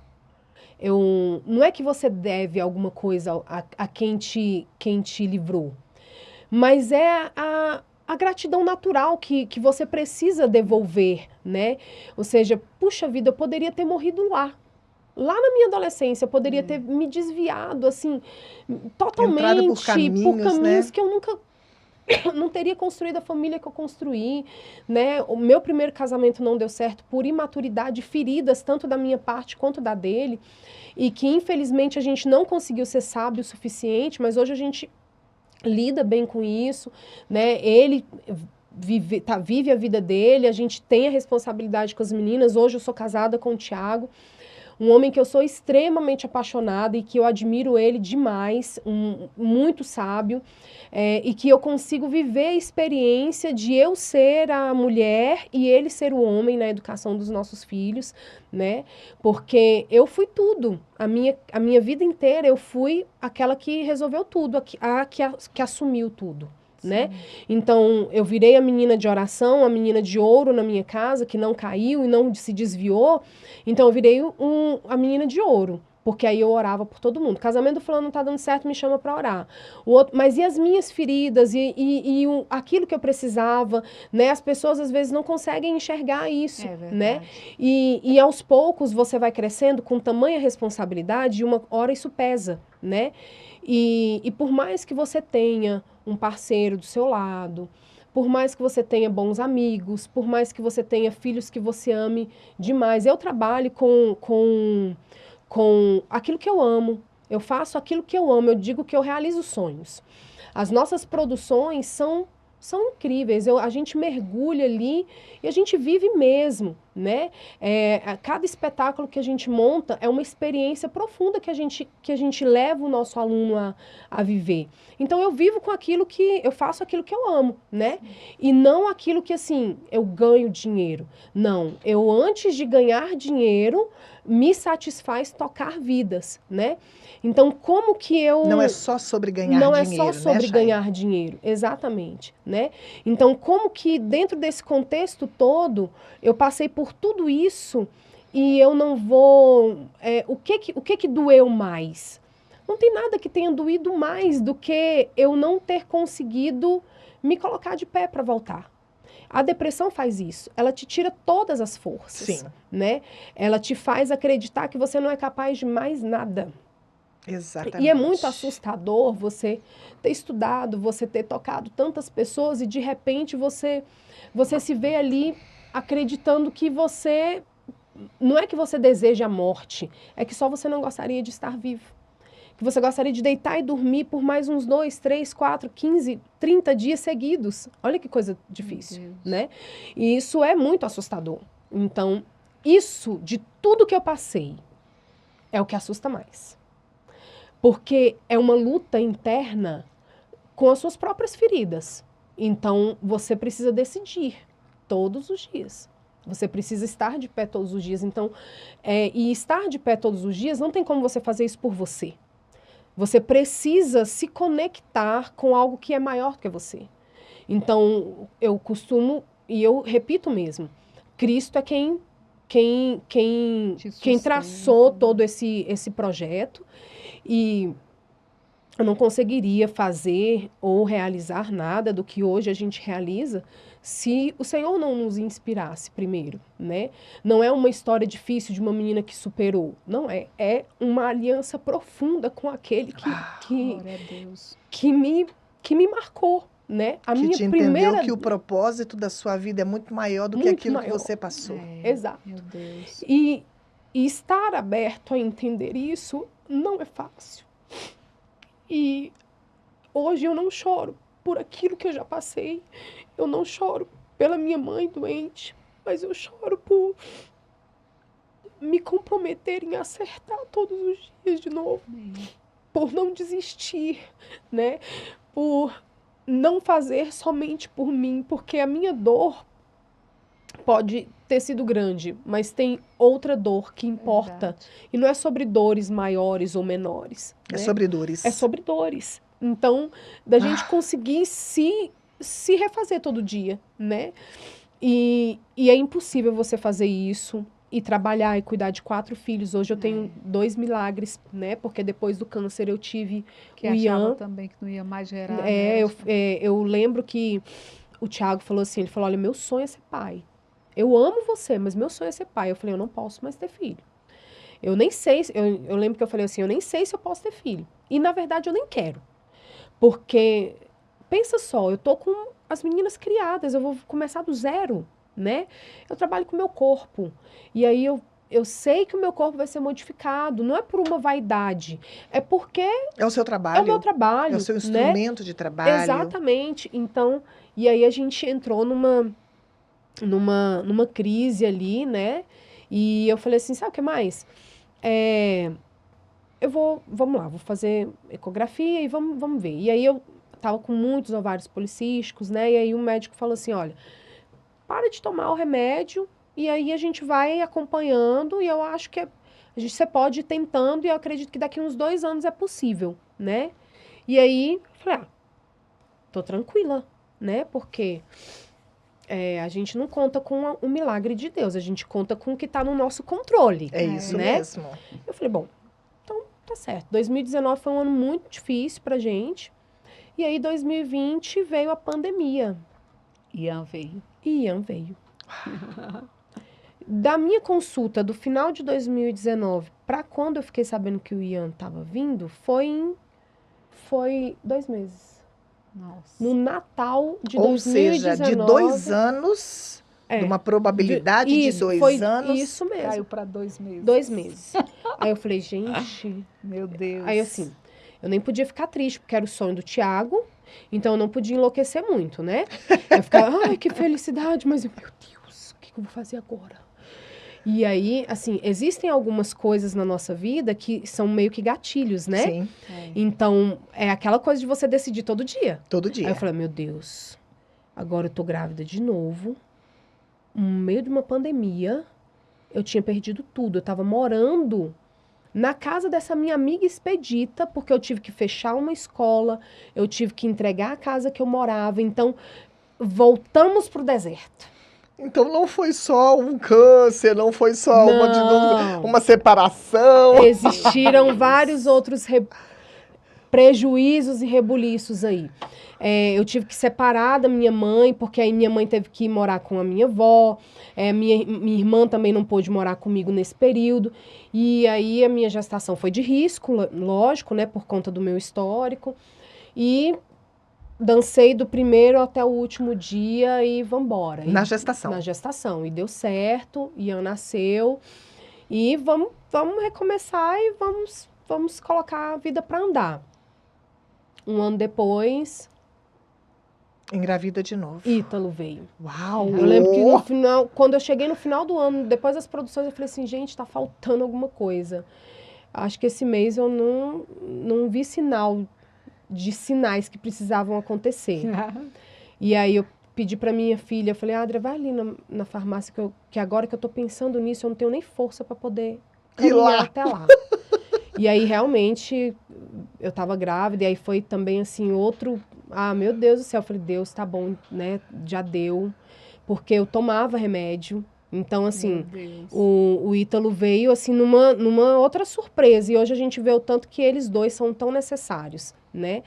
Não é que você deve alguma coisa a quem te livrou, mas é a gratidão natural que você precisa devolver, né? Ou seja, puxa vida, eu poderia ter morrido lá. Lá na minha adolescência, eu poderia ter me desviado, assim, totalmente Entrada por caminhos, né? que eu nunca não teria construído a família que eu construí, né? O meu primeiro casamento não deu certo por imaturidade, feridas tanto da minha parte quanto da dele, e que infelizmente a gente não conseguiu ser sábio o suficiente, mas hoje a gente lida bem com isso, né? Ele vive a vida dele, a gente tem a responsabilidade com as meninas. Hoje eu sou casada com o Thiago, um homem que eu sou extremamente apaixonada e que eu admiro ele demais, muito sábio, e que eu consigo viver a experiência de eu ser a mulher e ele ser o homem na educação dos nossos filhos, né? Porque eu fui tudo. A minha vida inteira eu fui aquela que resolveu tudo, que assumiu tudo. Né? Então, eu virei a menina de oração, a menina de ouro na minha casa, que não caiu e não se desviou. Então, eu virei a menina de ouro, porque aí eu orava por todo mundo. Casamento do fulano não tá dando certo, me chama para orar. Mas e as minhas feridas aquilo que eu precisava, né? As pessoas às vezes não conseguem enxergar isso, né? E aos poucos você vai crescendo com tamanha responsabilidade e uma hora isso pesa, né? E por mais que você tenha um parceiro do seu lado, por mais que você tenha bons amigos, por mais que você tenha filhos que você ame demais. Eu trabalho com aquilo que eu amo, eu faço aquilo que eu amo, eu digo que eu realizo sonhos. As nossas produções são incríveis, a gente mergulha ali e a gente vive mesmo, né? Cada espetáculo que a gente monta é uma experiência profunda que a gente leva o nosso aluno a viver. Então eu vivo com eu faço aquilo que eu amo, né? E não aquilo que, assim, eu ganho dinheiro. Não, eu antes de ganhar dinheiro, me satisfaz tocar vidas, né? Então, como que eu... Não é só sobre ganhar dinheiro, Não é só sobre né, ganhar dinheiro, exatamente, né? Então, como que dentro desse contexto todo, eu passei por tudo isso e eu não vou... o que doeu mais? Não tem nada que tenha doído mais do que eu não ter conseguido me colocar de pé para voltar. A depressão faz isso, ela te tira todas as forças, Sim. né? Ela te faz acreditar que você não é capaz de mais nada. Exatamente. E é muito assustador você ter estudado, você ter tocado tantas pessoas e de repente você se vê ali acreditando que você... Não é que você deseja a morte, é que só você não gostaria de estar vivo. Que você gostaria de deitar e dormir por mais uns 2, 3, 4, 15, 30 dias seguidos. Olha que coisa difícil, né? E isso é muito assustador. Então, isso, de tudo que eu passei, é o que assusta mais. Porque é uma luta interna com as suas próprias feridas. Então, você precisa decidir todos os dias. Você precisa estar de pé todos os dias. Então, e estar de pé todos os dias, não tem como você fazer isso por você. Você precisa se conectar com algo que é maior do que você. Então, eu costumo, e eu repito mesmo, Cristo é quem traçou todo esse projeto. E eu não conseguiria fazer ou realizar nada do que hoje a gente realiza se o Senhor não nos inspirasse primeiro, né? Não é uma história difícil de uma menina que superou, não é. É uma aliança profunda com aquele que me marcou, né? A que minha te entendeu que o propósito da sua vida é muito maior do que aquilo que você passou. Exato. Meu Deus. E estar aberto a entender isso não é fácil. E hoje eu não choro por aquilo que eu já passei. Eu não choro pela minha mãe doente, mas eu choro por me comprometer em acertar todos os dias de novo. Por não desistir, né? Por não fazer somente por mim, porque a minha dor pode ter sido grande, mas tem outra dor que importa. Verdade. E não é sobre dores maiores ou menores. É né? sobre dores. É sobre dores. Então, da gente conseguir se refazer todo dia, né? E é impossível você fazer isso e trabalhar e cuidar de 4 filhos. Hoje eu tenho 2 milagres, né? Porque depois do câncer eu tive Que o achava Ian. também que não ia mais gerar. né? Eu lembro que o Thiago falou assim, ele falou, olha, meu sonho é ser pai. Eu amo você, mas meu sonho é ser pai. Eu falei, eu não posso mais ter filho. Eu nem sei, eu lembro que eu falei assim, eu nem sei se eu posso ter filho. E, na verdade, eu nem quero. Porque, pensa só, eu tô com as meninas criadas, eu vou começar do zero, né? Eu trabalho com o meu corpo. E aí, eu sei que o meu corpo vai ser modificado. Não é por uma vaidade. É porque É o seu é o trabalho. meu trabalho, É o seu né? instrumento de trabalho. Exatamente. Então, e aí a gente entrou numa crise ali, né? E eu falei assim, sabe o que mais? Vamos lá, vou fazer ecografia e vamos ver. E aí eu tava com muitos ovários policísticos, né? E aí o médico falou assim, olha, para de tomar o remédio e aí a gente vai acompanhando e eu acho que você pode ir tentando e eu acredito que daqui uns 2 anos é possível, né? E aí, eu falei, tô tranquila, né? Porque a gente não conta com o milagre de Deus, a gente conta com o que tá no nosso controle. É isso né? mesmo. Eu falei, bom, então tá certo. 2019 foi um ano muito difícil pra gente. E aí, 2020 veio a pandemia. Ian veio. E Ian veio. Da minha consulta do final de 2019 para quando eu fiquei sabendo que o Ian estava vindo, foi 2 meses. Nossa. No Natal de Ou 2019. seja, de 2 anos, de uma probabilidade de 2 anos. Isso mesmo. Caiu para 2 meses. 2 meses. Aí eu falei, gente... Meu Deus. Aí assim, eu nem podia ficar triste, porque era o sonho do Thiago, então eu não podia enlouquecer muito, né? Eu ficava, ai, que felicidade, mas meu Deus, o que eu vou fazer agora? E aí, assim, existem algumas coisas na nossa vida que são meio que gatilhos, né? Sim, Então, é aquela coisa de você decidir todo dia. todo Aí dia. eu falei, meu Deus, agora eu tô grávida de novo, no meio de uma pandemia, eu tinha perdido tudo, eu tava morando na casa dessa minha amiga expedita, porque eu tive que fechar uma escola, eu tive que entregar a casa que eu morava, então voltamos pro deserto. Então não foi só um câncer, não foi só Não. uma separação. Existiram vários outros prejuízos e rebuliços aí. Eu tive que separar da minha mãe, porque aí minha mãe teve que ir morar com a minha avó. Minha irmã também não pôde morar comigo nesse período. E aí a minha gestação foi de risco, lógico, né, por conta do meu histórico. E dancei do primeiro até o último dia e vambora. Na gestação. Na gestação. E deu certo, Ian nasceu. E vamos recomeçar e vamos colocar a vida para andar. 1 ano depois, Engravida de novo. Ítalo veio. Uau! Eu lembro que no final, quando eu cheguei no final do ano, depois das produções, eu falei assim, gente, tá faltando alguma coisa. Acho que esse mês eu não vi sinais que precisavam acontecer. E aí eu pedi pra minha filha, eu falei, Adria, vai ali na farmácia, que agora que eu tô pensando nisso, eu não tenho nem força pra poder Ir lá. caminhar até lá. E aí, realmente, eu tava grávida, e aí foi também, assim, meu Deus do céu, eu falei, Deus, tá bom, né, já deu, porque eu tomava remédio, então, assim, o Ítalo veio, assim, numa outra surpresa, e hoje a gente vê o tanto que eles dois são tão necessários, né?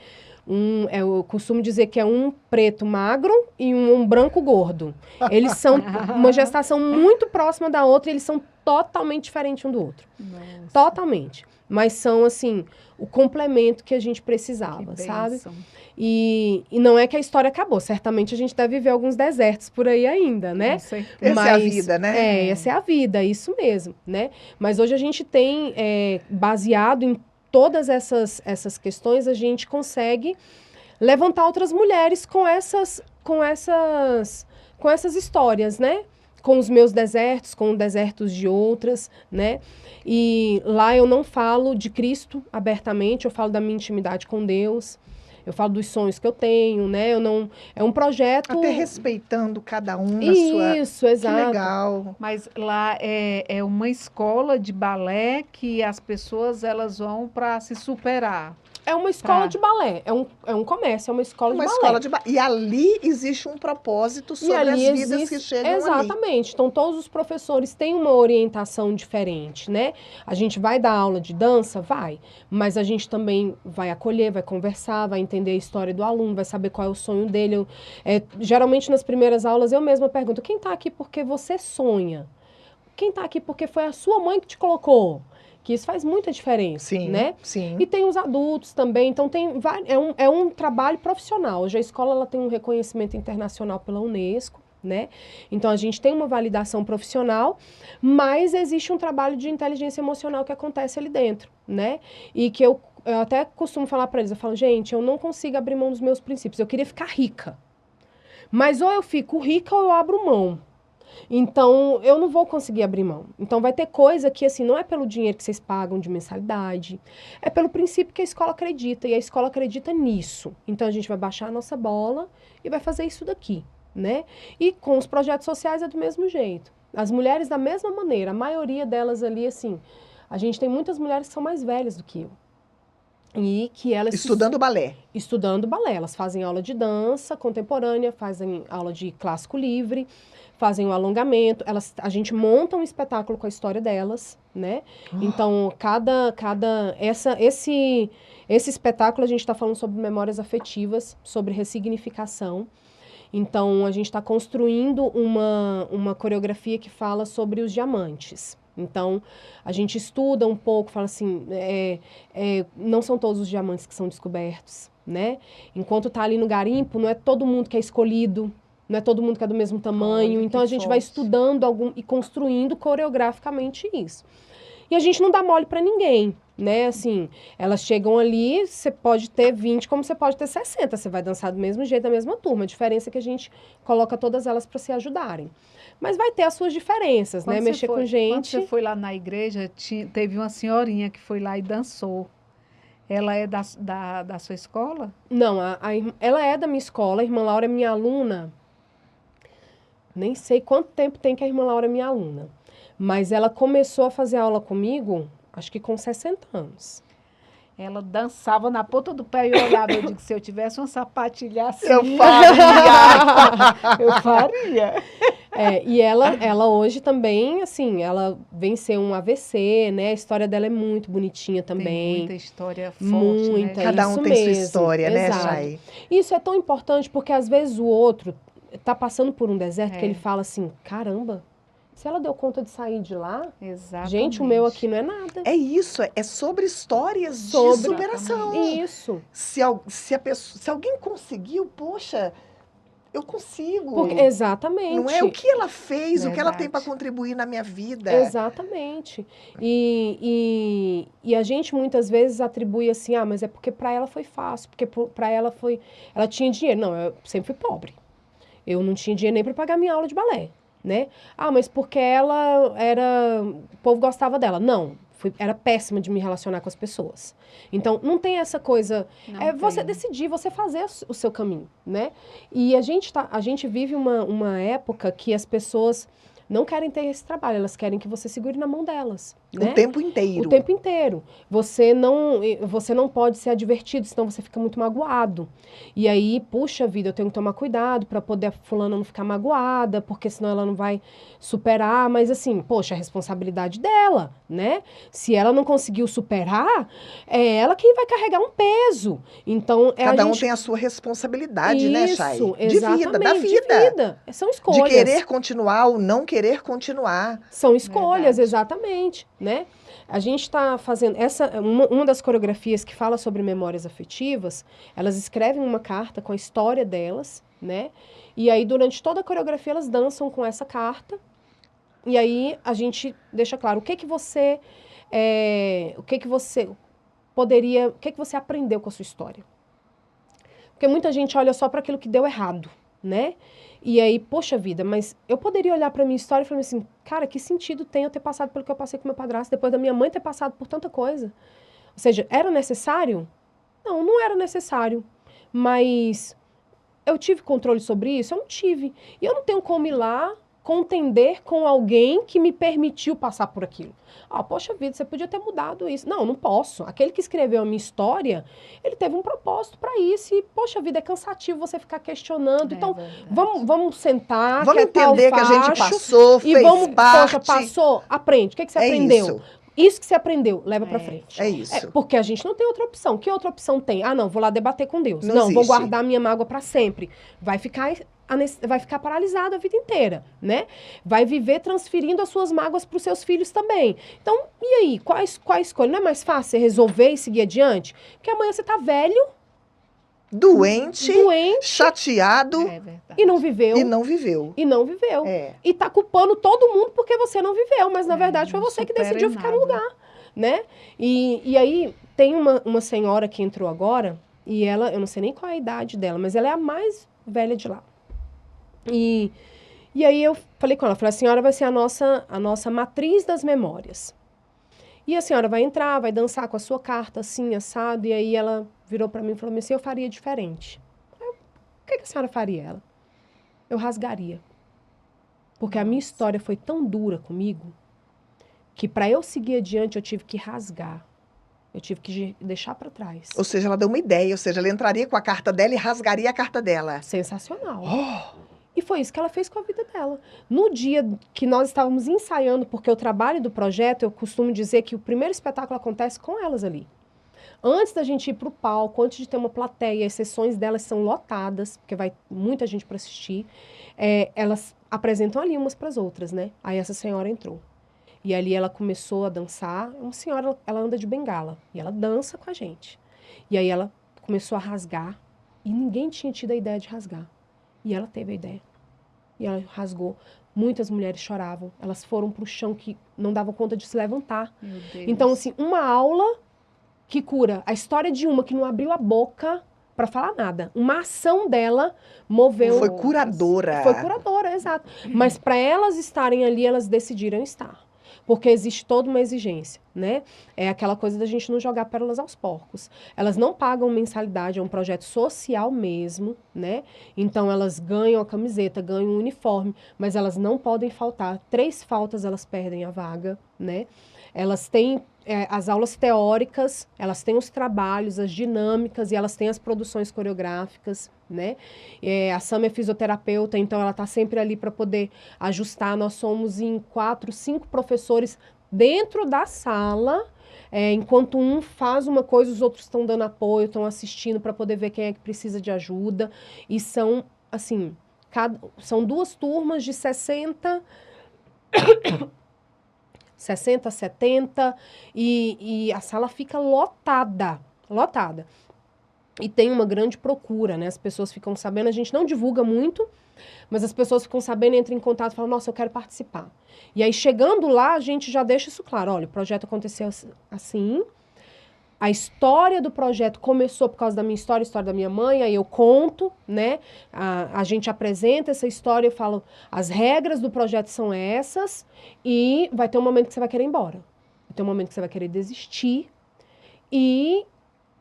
Eu costumo dizer que é um preto magro e um branco gordo. Eles são uma gestação muito próxima da outra e eles são totalmente diferentes um do outro. Nossa. Totalmente. Mas são, assim, o complemento que a gente precisava, Que sabe? bênção. E não é que a história acabou. Certamente a gente deve viver alguns desertos por aí ainda, né? Com certeza. Essa é a vida, né? Essa é a vida, isso mesmo, né? Mas hoje a gente tem, baseado em todas essas questões, a gente consegue levantar outras mulheres com essas histórias, né? Com os meus desertos, com desertos de outras, né? E lá eu não falo de Cristo abertamente, eu falo da minha intimidade com Deus, eu falo dos sonhos que eu tenho, né? Eu não, é um projeto... Até respeitando cada um na sua... Isso, exato. Que legal. Mas lá é uma escola de balé que as pessoas elas vão para se superar. É uma escola Tá. de balé, é um comércio, é uma escola Uma de balé. escola de E ali existe um propósito sobre as ali vidas que chegam ali. Exatamente. Então, todos os professores têm uma orientação diferente, né? A gente vai dar aula de dança? Vai. Mas a gente também vai acolher, vai conversar, vai entender a história do aluno, vai saber qual é o sonho dele. Geralmente, nas primeiras aulas, eu mesma pergunto, quem está aqui porque você sonha? Quem está aqui porque foi a sua mãe que te colocou? Que isso faz muita diferença, Sim, né? sim. E tem os adultos também, então é um trabalho profissional. Hoje a escola ela tem um reconhecimento internacional pela Unesco, né? Então a gente tem uma validação profissional, mas existe um trabalho de inteligência emocional que acontece ali dentro, né? E que eu até costumo falar para eles, eu falo, gente, eu não consigo abrir mão dos meus princípios, eu queria ficar rica. Mas ou eu fico rica ou eu abro mão. Então, eu não vou conseguir abrir mão. Então, vai ter coisa que, assim, não é pelo dinheiro que vocês pagam de mensalidade, é pelo princípio que a escola acredita, e a escola acredita nisso. Então, a gente vai baixar a nossa bola e vai fazer isso daqui, né? E com os projetos sociais é do mesmo jeito. As mulheres, da mesma maneira, a maioria delas ali, assim, a gente tem muitas mulheres que são mais velhas do que eu. E que elas... Estudando balé. Estudando balé. Elas fazem aula de dança contemporânea, fazem aula de clássico livre, fazem o alongamento, a gente monta um espetáculo com a história delas, né? Então, esse espetáculo a gente está falando sobre memórias afetivas, sobre ressignificação. Então, a gente está construindo uma coreografia que fala sobre os diamantes. Então, a gente estuda um pouco, fala assim, não são todos os diamantes que são descobertos, né? Enquanto está ali no garimpo, não é todo mundo que é escolhido, não é todo mundo que é do mesmo tamanho. Olha, então, que a gente vai forte. estudando e construindo coreograficamente isso. E a gente não dá mole para ninguém, né? Assim, elas chegam ali, você pode ter 20, como você pode ter 60. Você vai dançar do mesmo jeito, da mesma turma. A diferença é que a gente coloca todas elas para se ajudarem. Mas vai ter as suas diferenças, né? Mexer com gente. Quando você foi lá na igreja, teve uma senhorinha que foi lá e dançou. Ela é da sua escola? Não, ela é da minha escola. A irmã Laura é minha aluna. Nem sei quanto tempo tem que a irmã Laura é minha aluna. Mas ela começou a fazer aula comigo, acho que com 60 anos. Ela dançava na ponta do pé e eu olhava. Eu digo, se eu tivesse uma sapatilha assim... Eu faria! Eu faria. E ela hoje também, assim, ela venceu um AVC, né? A história dela é muito bonitinha também. Tem muita história forte, Muita, né? Cada um isso tem sua mesmo, história, né, exato. Chay? Isso é tão importante porque às vezes o outro tá passando por um deserto que ele fala assim, caramba, se ela deu conta de sair de lá, Exatamente. gente, o meu aqui não é nada. É isso, é sobre histórias de superação. Isso. Se alguém conseguiu, poxa, eu consigo. Exatamente. Não é o que ela fez, o que ela tem para Verdade. contribuir na minha vida. Exatamente. E a gente muitas vezes atribui assim, mas é porque para ela foi fácil, porque para ela ela tinha dinheiro. Não, eu sempre fui pobre. Eu não tinha dinheiro nem para pagar minha aula de balé, né? Mas porque o povo gostava dela. Não, era péssima de me relacionar com as pessoas. Então, não tem essa coisa, você decidir, você fazer o seu caminho, né? E a gente vive uma época que as pessoas não querem ter esse trabalho, elas querem que você segure na mão delas, né? O tempo inteiro. O tempo inteiro. Você não pode ser advertido, senão você fica muito magoado. E aí, puxa vida, eu tenho que tomar cuidado para poder a fulana não ficar magoada, porque senão ela não vai superar. Mas assim, poxa, a responsabilidade dela, né? Se ela não conseguiu superar, é ela quem vai carregar um peso. Então, Cada um tem a sua responsabilidade, né, Chay? De vida, da vida. De vida. São escolhas. De querer continuar ou não querer continuar. São escolhas, Verdade. Exatamente, né? A gente está fazendo uma das coreografias que fala sobre memórias afetivas, elas escrevem uma carta com a história delas, né? E aí, durante toda a coreografia, elas dançam com essa carta. E aí, a gente deixa claro o que você aprendeu com a sua história. Porque muita gente olha só para aquilo que deu errado, né? E aí, poxa vida, mas eu poderia olhar para minha história e falar assim, cara, que sentido tem eu ter passado pelo que eu passei com meu padrasto, depois da minha mãe ter passado por tanta coisa? Ou seja, era necessário? Não, não era necessário. Mas eu tive controle sobre isso? Eu não tive. E eu não tenho como ir lá contender com alguém que me permitiu passar por aquilo. Ah, poxa vida, você podia ter mudado isso. Não, não posso. Aquele que escreveu a minha história, ele teve um propósito para isso. E, poxa vida, é cansativo você ficar questionando. Então, vamos sentar, vamos entender que a gente passou, e fez vamos, parte. Poxa, passou, aprende. O que você aprendeu? Isso que você aprendeu, leva pra frente. É isso. Porque a gente não tem outra opção. Que outra opção tem? Ah, não, vou lá debater com Deus. Não Não, existe. vou guardar minha mágoa pra sempre. Vai ficar paralisado a vida inteira, né? Vai viver transferindo as suas mágoas para os seus filhos também. Então, e aí? Qual a escolha? Não é mais fácil você resolver e seguir adiante? Porque amanhã você tá velho, doente, chateado e não viveu. E não viveu. E tá culpando todo mundo porque você não viveu, mas na verdade foi você que decidiu ficar no lugar, né? E aí tem uma senhora que entrou agora, e ela, eu não sei nem qual é a idade dela, mas ela é a mais velha de lá. E aí eu falei com ela, a senhora vai ser a nossa matriz das memórias. E a senhora vai entrar, vai dançar com a sua carta, assim, assado. E aí ela virou para mim e falou assim, eu faria diferente. O que a senhora faria? Eu rasgaria. Porque a minha história foi tão dura comigo, que para eu seguir adiante eu tive que rasgar. Eu tive que deixar para trás. Ou seja, ela deu uma ideia, ou seja, ela entraria com a carta dela e rasgaria a carta dela. Sensacional. E foi isso que ela fez com a vida dela. No dia que nós estávamos ensaiando, porque o trabalho do projeto, eu costumo dizer que o primeiro espetáculo acontece com elas ali. Antes da gente ir para o palco, antes de ter uma plateia, as sessões delas são lotadas, porque vai muita gente para assistir, elas apresentam ali umas para as outras, né? Aí essa senhora entrou. E ali ela começou a dançar. Uma senhora, ela anda de bengala, e ela dança com a gente. E aí ela começou a rasgar, e ninguém tinha tido a ideia de rasgar. E ela teve a ideia. E ela rasgou. Muitas mulheres choravam. Elas foram para o chão que não davam conta de se levantar. Meu Deus. Então, assim, uma aula que cura. A história de uma que não abriu a boca para falar nada. Uma ação dela moveu... Foi curadora. Foi curadora, exato. Mas para elas estarem ali, elas decidiram estar. Porque existe toda uma exigência, né? É aquela coisa da gente não jogar pérolas aos porcos. Elas não pagam mensalidade, é um projeto social mesmo, né? Então, elas ganham a camiseta, ganham o uniforme, mas elas não podem faltar. 3 faltas, elas perdem a vaga, né? Elas têm as aulas teóricas, elas têm os trabalhos, as dinâmicas e elas têm as produções coreográficas, né? A Sam é fisioterapeuta, então ela está sempre ali para poder ajustar. Nós somos em 4, 5 professores dentro da sala, enquanto um faz uma coisa, os outros estão dando apoio, estão assistindo para poder ver quem é que precisa de ajuda. E são, assim, são 2 turmas de 60, 70, e a sala fica lotada. E tem uma grande procura, né? As pessoas ficam sabendo, a gente não divulga muito, mas as pessoas ficam sabendo, entram em contato e falam, nossa, eu quero participar. E aí, chegando lá, a gente já deixa isso claro. Olha, o projeto aconteceu assim, a história do projeto começou por causa da minha história, a história da minha mãe, aí eu conto, né? A gente apresenta essa história, eu falo, as regras do projeto são essas, e vai ter um momento que você vai querer ir embora. Vai ter um momento que você vai querer desistir, e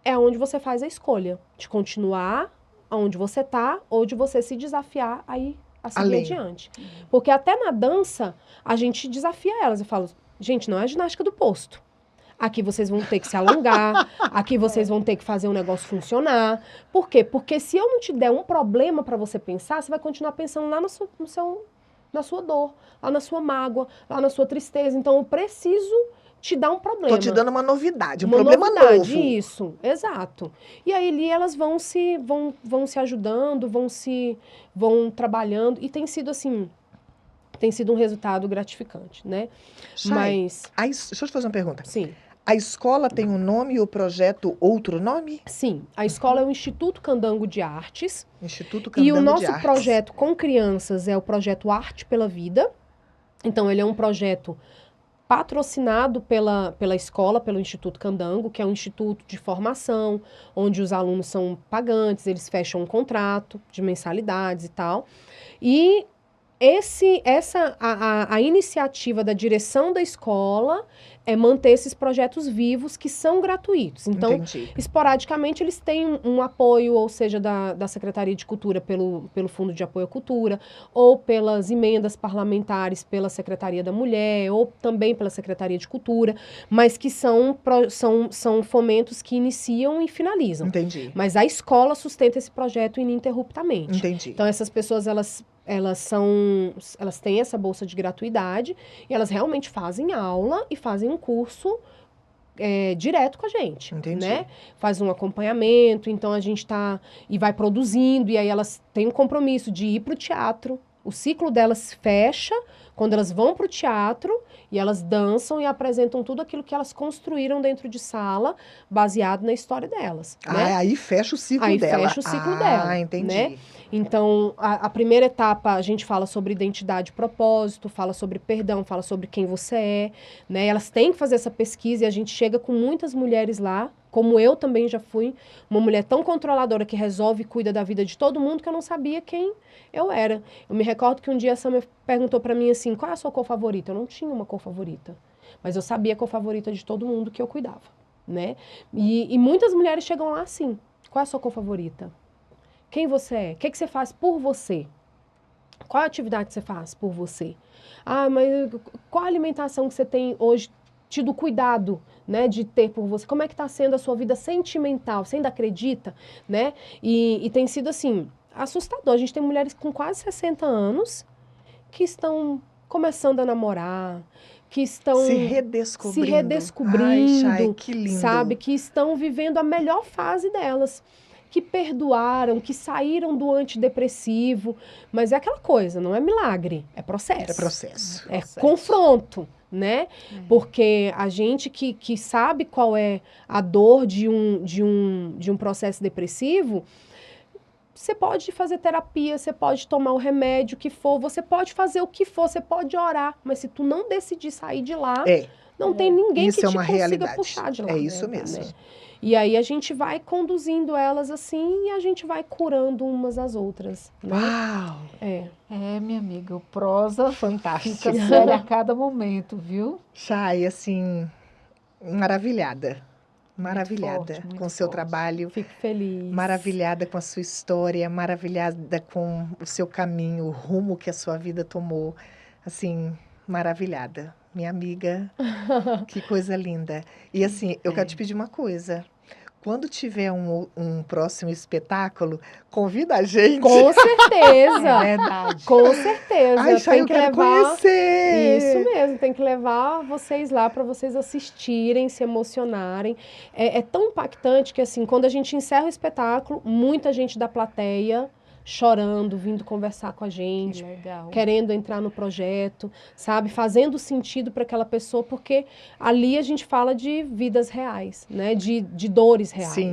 é onde você faz a escolha de continuar onde você está ou de você se desafiar aí a seguir adiante. Porque até na dança, a gente desafia elas. Eu falo, gente, não é a ginástica do posto. Aqui vocês vão ter que se alongar, aqui vocês vão ter que fazer o negócio funcionar. Por quê? Porque se eu não te der um problema para você pensar, você vai continuar pensando lá na sua dor, lá na sua mágoa, lá na sua tristeza. Então, eu preciso te dar um problema. Tô te dando uma novidade, um problema novo. Isso, exato. E aí ali elas vão se ajudando, vão trabalhando, e tem sido assim, tem sido um resultado gratificante, né? Chay, deixa eu te fazer uma pergunta. Sim. A escola tem um nome e o projeto outro nome? Sim, a escola é o Instituto Candango de Artes. Instituto Candango de Artes. E o nosso projeto com crianças é o projeto Arte pela Vida. Então, ele é um projeto patrocinado pela escola, pelo Instituto Candango, que é um instituto de formação, onde os alunos são pagantes, eles fecham um contrato de mensalidades e tal. E a iniciativa da direção da escola é manter esses projetos vivos que são gratuitos. Então, Entendi. esporadicamente, eles têm um apoio, ou seja, da Secretaria de Cultura pelo Fundo de Apoio à Cultura, ou pelas emendas parlamentares pela Secretaria da Mulher, ou também pela Secretaria de Cultura, mas que são fomentos que iniciam e finalizam. Entendi. Mas a escola sustenta esse projeto ininterruptamente. Entendi. Então, essas pessoas, elas têm essa bolsa de gratuidade e elas realmente fazem aula e fazem um curso direto com a gente, Entendi. né? Faz um acompanhamento, então a gente e vai produzindo, e aí elas têm um compromisso de ir para o teatro. O ciclo delas fecha quando elas vão para o teatro e elas dançam e apresentam tudo aquilo que elas construíram dentro de sala, baseado na história delas, né? Aí fecha o ciclo Aí dela. fecha o ciclo dela, Ah, entendi. né? Então, a primeira etapa, a gente fala sobre identidade e propósito, fala sobre perdão, fala sobre quem você é, né? Elas têm que fazer essa pesquisa e a gente chega com muitas mulheres lá, como eu também já fui, uma mulher tão controladora que resolve e cuida da vida de todo mundo que eu não sabia quem eu era. Eu me recordo que um dia a Samia perguntou pra mim assim, qual é a sua cor favorita? Eu não tinha uma cor favorita, mas eu sabia a cor favorita de todo mundo que eu cuidava, né? E muitas mulheres chegam lá assim, qual é a sua cor favorita? Quem você é? O que você faz por você? Qual a atividade que você faz por você? Ah, mas qual a alimentação que você tem hoje tido cuidado, né, de ter por você? Como é que está sendo a sua vida sentimental? Você ainda acredita, né? E tem sido, assim, assustador. A gente tem mulheres com quase 60 anos que estão começando a namorar, que estão Se redescobrindo. se redescobrindo, Ai, Chay, que lindo. sabe? Que estão vivendo a melhor fase delas. Que perdoaram, que saíram do antidepressivo. Mas é aquela coisa, não é milagre, é processo. É processo. É confronto, né? Porque a gente que sabe qual é a dor de um processo depressivo, você pode fazer terapia, você pode tomar o remédio que for, você pode fazer o que for, você pode orar, mas se tu não decidir sair de lá, não tem ninguém Isso que é te uma consiga realidade. puxar de lá. É isso mesmo. Né? E aí a gente vai conduzindo elas assim e a gente vai curando umas às outras. Né? Uau! Minha amiga, o prosa Fantástico. fica sério a cada momento, viu? Chay, assim, maravilhada. Maravilhada forte, muito com o seu forte. trabalho. Fico feliz. Maravilhada com a sua história, maravilhada com o seu caminho, o rumo que a sua vida tomou. Assim, maravilhada. Minha amiga, que coisa linda. E assim, eu quero te pedir uma coisa. Quando tiver um próximo espetáculo, convida a gente. Com certeza. É verdade. Com certeza. Ai, Chay, eu quero conhecer. Isso mesmo, tem que levar vocês lá para vocês assistirem, se emocionarem. É tão impactante que, assim, quando a gente encerra o espetáculo, muita gente da plateia chorando, vindo conversar com a gente, Que legal. querendo entrar no projeto, sabe? Fazendo sentido para aquela pessoa, porque ali a gente fala de vidas reais, né? De dores reais. Sim.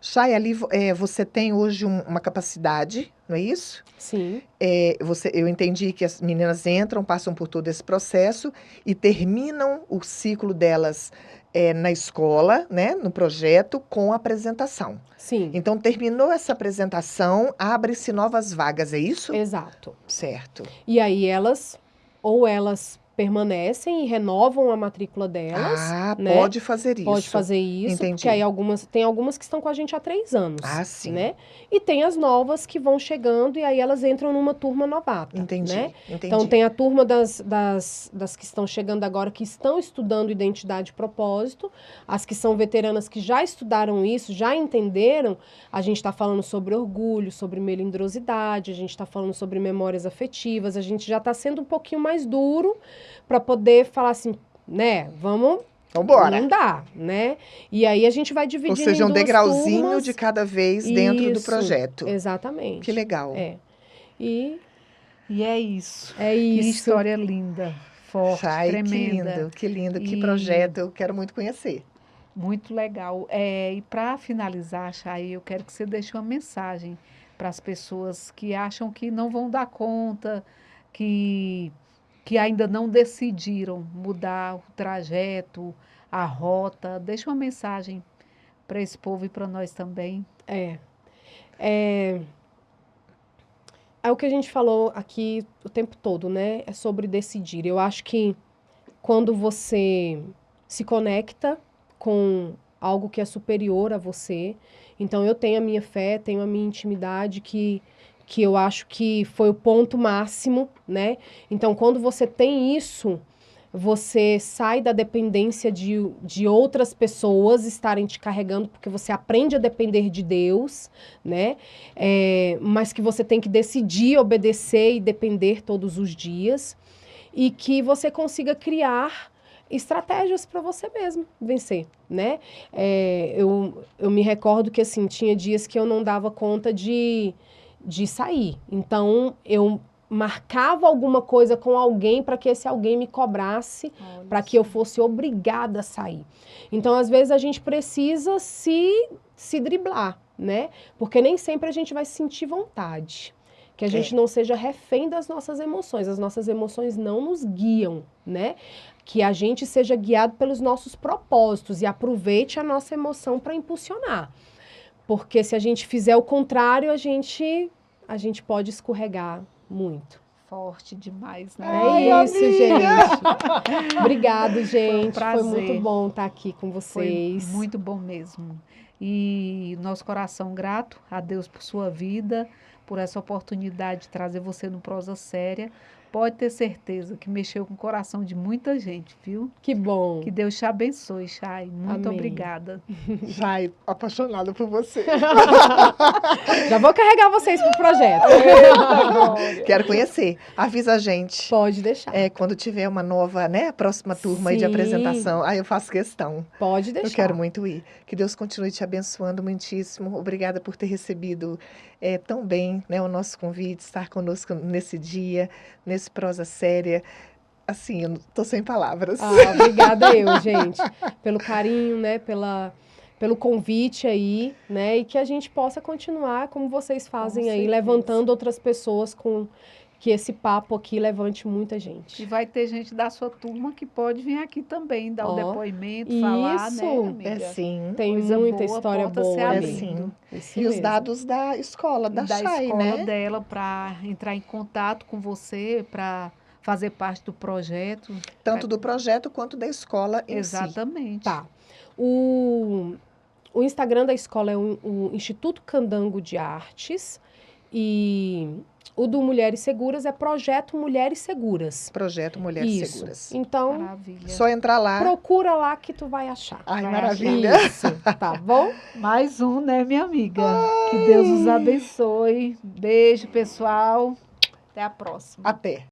Chay, ali você tem hoje uma capacidade, não é isso? Sim. Eu entendi que as meninas entram, passam por todo esse processo e terminam o ciclo delas na escola, né, no projeto, com a apresentação. Sim. Então, terminou essa apresentação, abre-se novas vagas, é isso? Exato. Certo. E aí elas permanecem e renovam a matrícula delas. Ah, né? pode fazer isso. Pode fazer isso, Entendi. porque aí tem algumas que estão com a gente há 3 anos. Ah, sim. Né? E tem as novas que vão chegando e aí elas entram numa turma novata. Entendi, né? entendi. Então tem a turma das que estão chegando agora, que estão estudando identidade e propósito. As que são veteranas que já estudaram isso, já entenderam. A gente está falando sobre orgulho, sobre melindrosidade, a gente está falando sobre memórias afetivas, a gente já está sendo um pouquinho mais duro para poder falar assim, né, Vambora. Não dá, né? E aí a gente vai dividindo Ou seja, em um duas degrauzinho turmas. de cada vez dentro do Isso, projeto. Exatamente. Que legal. E é isso. É Que isso. história linda, forte, Chay, tremenda. que lindo, que E- projeto. Eu quero muito conhecer. Muito legal. E para finalizar, Chay, eu quero que você deixe uma mensagem para as pessoas que acham que não vão dar conta, que que ainda não decidiram mudar o trajeto, a rota. Deixa uma mensagem para esse povo e para nós também. É o que a gente falou aqui o tempo todo, né? É sobre decidir. Eu acho que quando você se conecta com algo que é superior a você, então eu tenho a minha fé, tenho a minha intimidade, que eu acho que foi o ponto máximo, né? Então, quando você tem isso, você sai da dependência de outras pessoas estarem te carregando, porque você aprende a depender de Deus, né? Mas que você tem que decidir obedecer e depender todos os dias, e que você consiga criar estratégias para você mesmo vencer, né? Eu me recordo que, assim, tinha dias que eu não dava conta de sair. Então, eu marcava alguma coisa com alguém para que esse alguém me cobrasse, para que eu fosse obrigada a sair. Então, às vezes, a gente precisa se driblar, né? Porque nem sempre a gente vai sentir vontade. Que a gente não seja refém das nossas emoções. As nossas emoções não nos guiam, né? Que a gente seja guiado pelos nossos propósitos e aproveite a nossa emoção para impulsionar. Porque se a gente fizer o contrário, a gente pode escorregar muito. Forte demais, né? É isso, gente. Obrigado, gente. Foi um prazer. Foi muito bom estar aqui com vocês. Foi muito bom mesmo. E nosso coração grato a Deus por sua vida, por essa oportunidade de trazer você no Prosa Séria. Pode ter certeza que mexeu com o coração de muita gente, viu? Que bom. Que Deus te abençoe, Chay. Muito Amém. Obrigada. Chay, apaixonada por você. Já vou carregar vocês pro projeto. Quero conhecer. Avisa a gente. Pode deixar. Quando tiver uma nova, né, próxima turma aí de Sim. apresentação, aí eu faço questão. Pode deixar. Eu quero muito ir. Que Deus continue te abençoando muitíssimo. Obrigada por ter recebido tão bem, né, o nosso convite, estar conosco nesse dia, nesse Prosa Séria. Assim, eu não tô sem palavras. Obrigada eu, gente, pelo carinho, né, pelo convite aí, né, e que a gente possa continuar como vocês fazem aí, levantando outras pessoas com que esse papo aqui levante muita gente. E vai ter gente da sua turma que pode vir aqui também, dar o depoimento, falar, né, amiga? Sim. Tem Coisa muita boa, história porta boa se ali. abrindo. Isso E os mesmo. dados da escola, da Chay, escola né? dela para entrar em contato com você, para fazer parte do projeto. Tanto do projeto quanto da escola em si. Exatamente. Tá. O Instagram da escola é o Instituto Candango de Artes, e o do Mulheres Seguras é Projeto Mulheres Seguras. Projeto Mulheres Isso. Seguras. Então, Maravilha. Só entrar lá. procura lá que tu vai achar. Ai, Vai maravilha. Isso, tá bom? Mais um, né, minha amiga? Que Deus nos abençoe. Beijo, pessoal. Até a próxima. Até.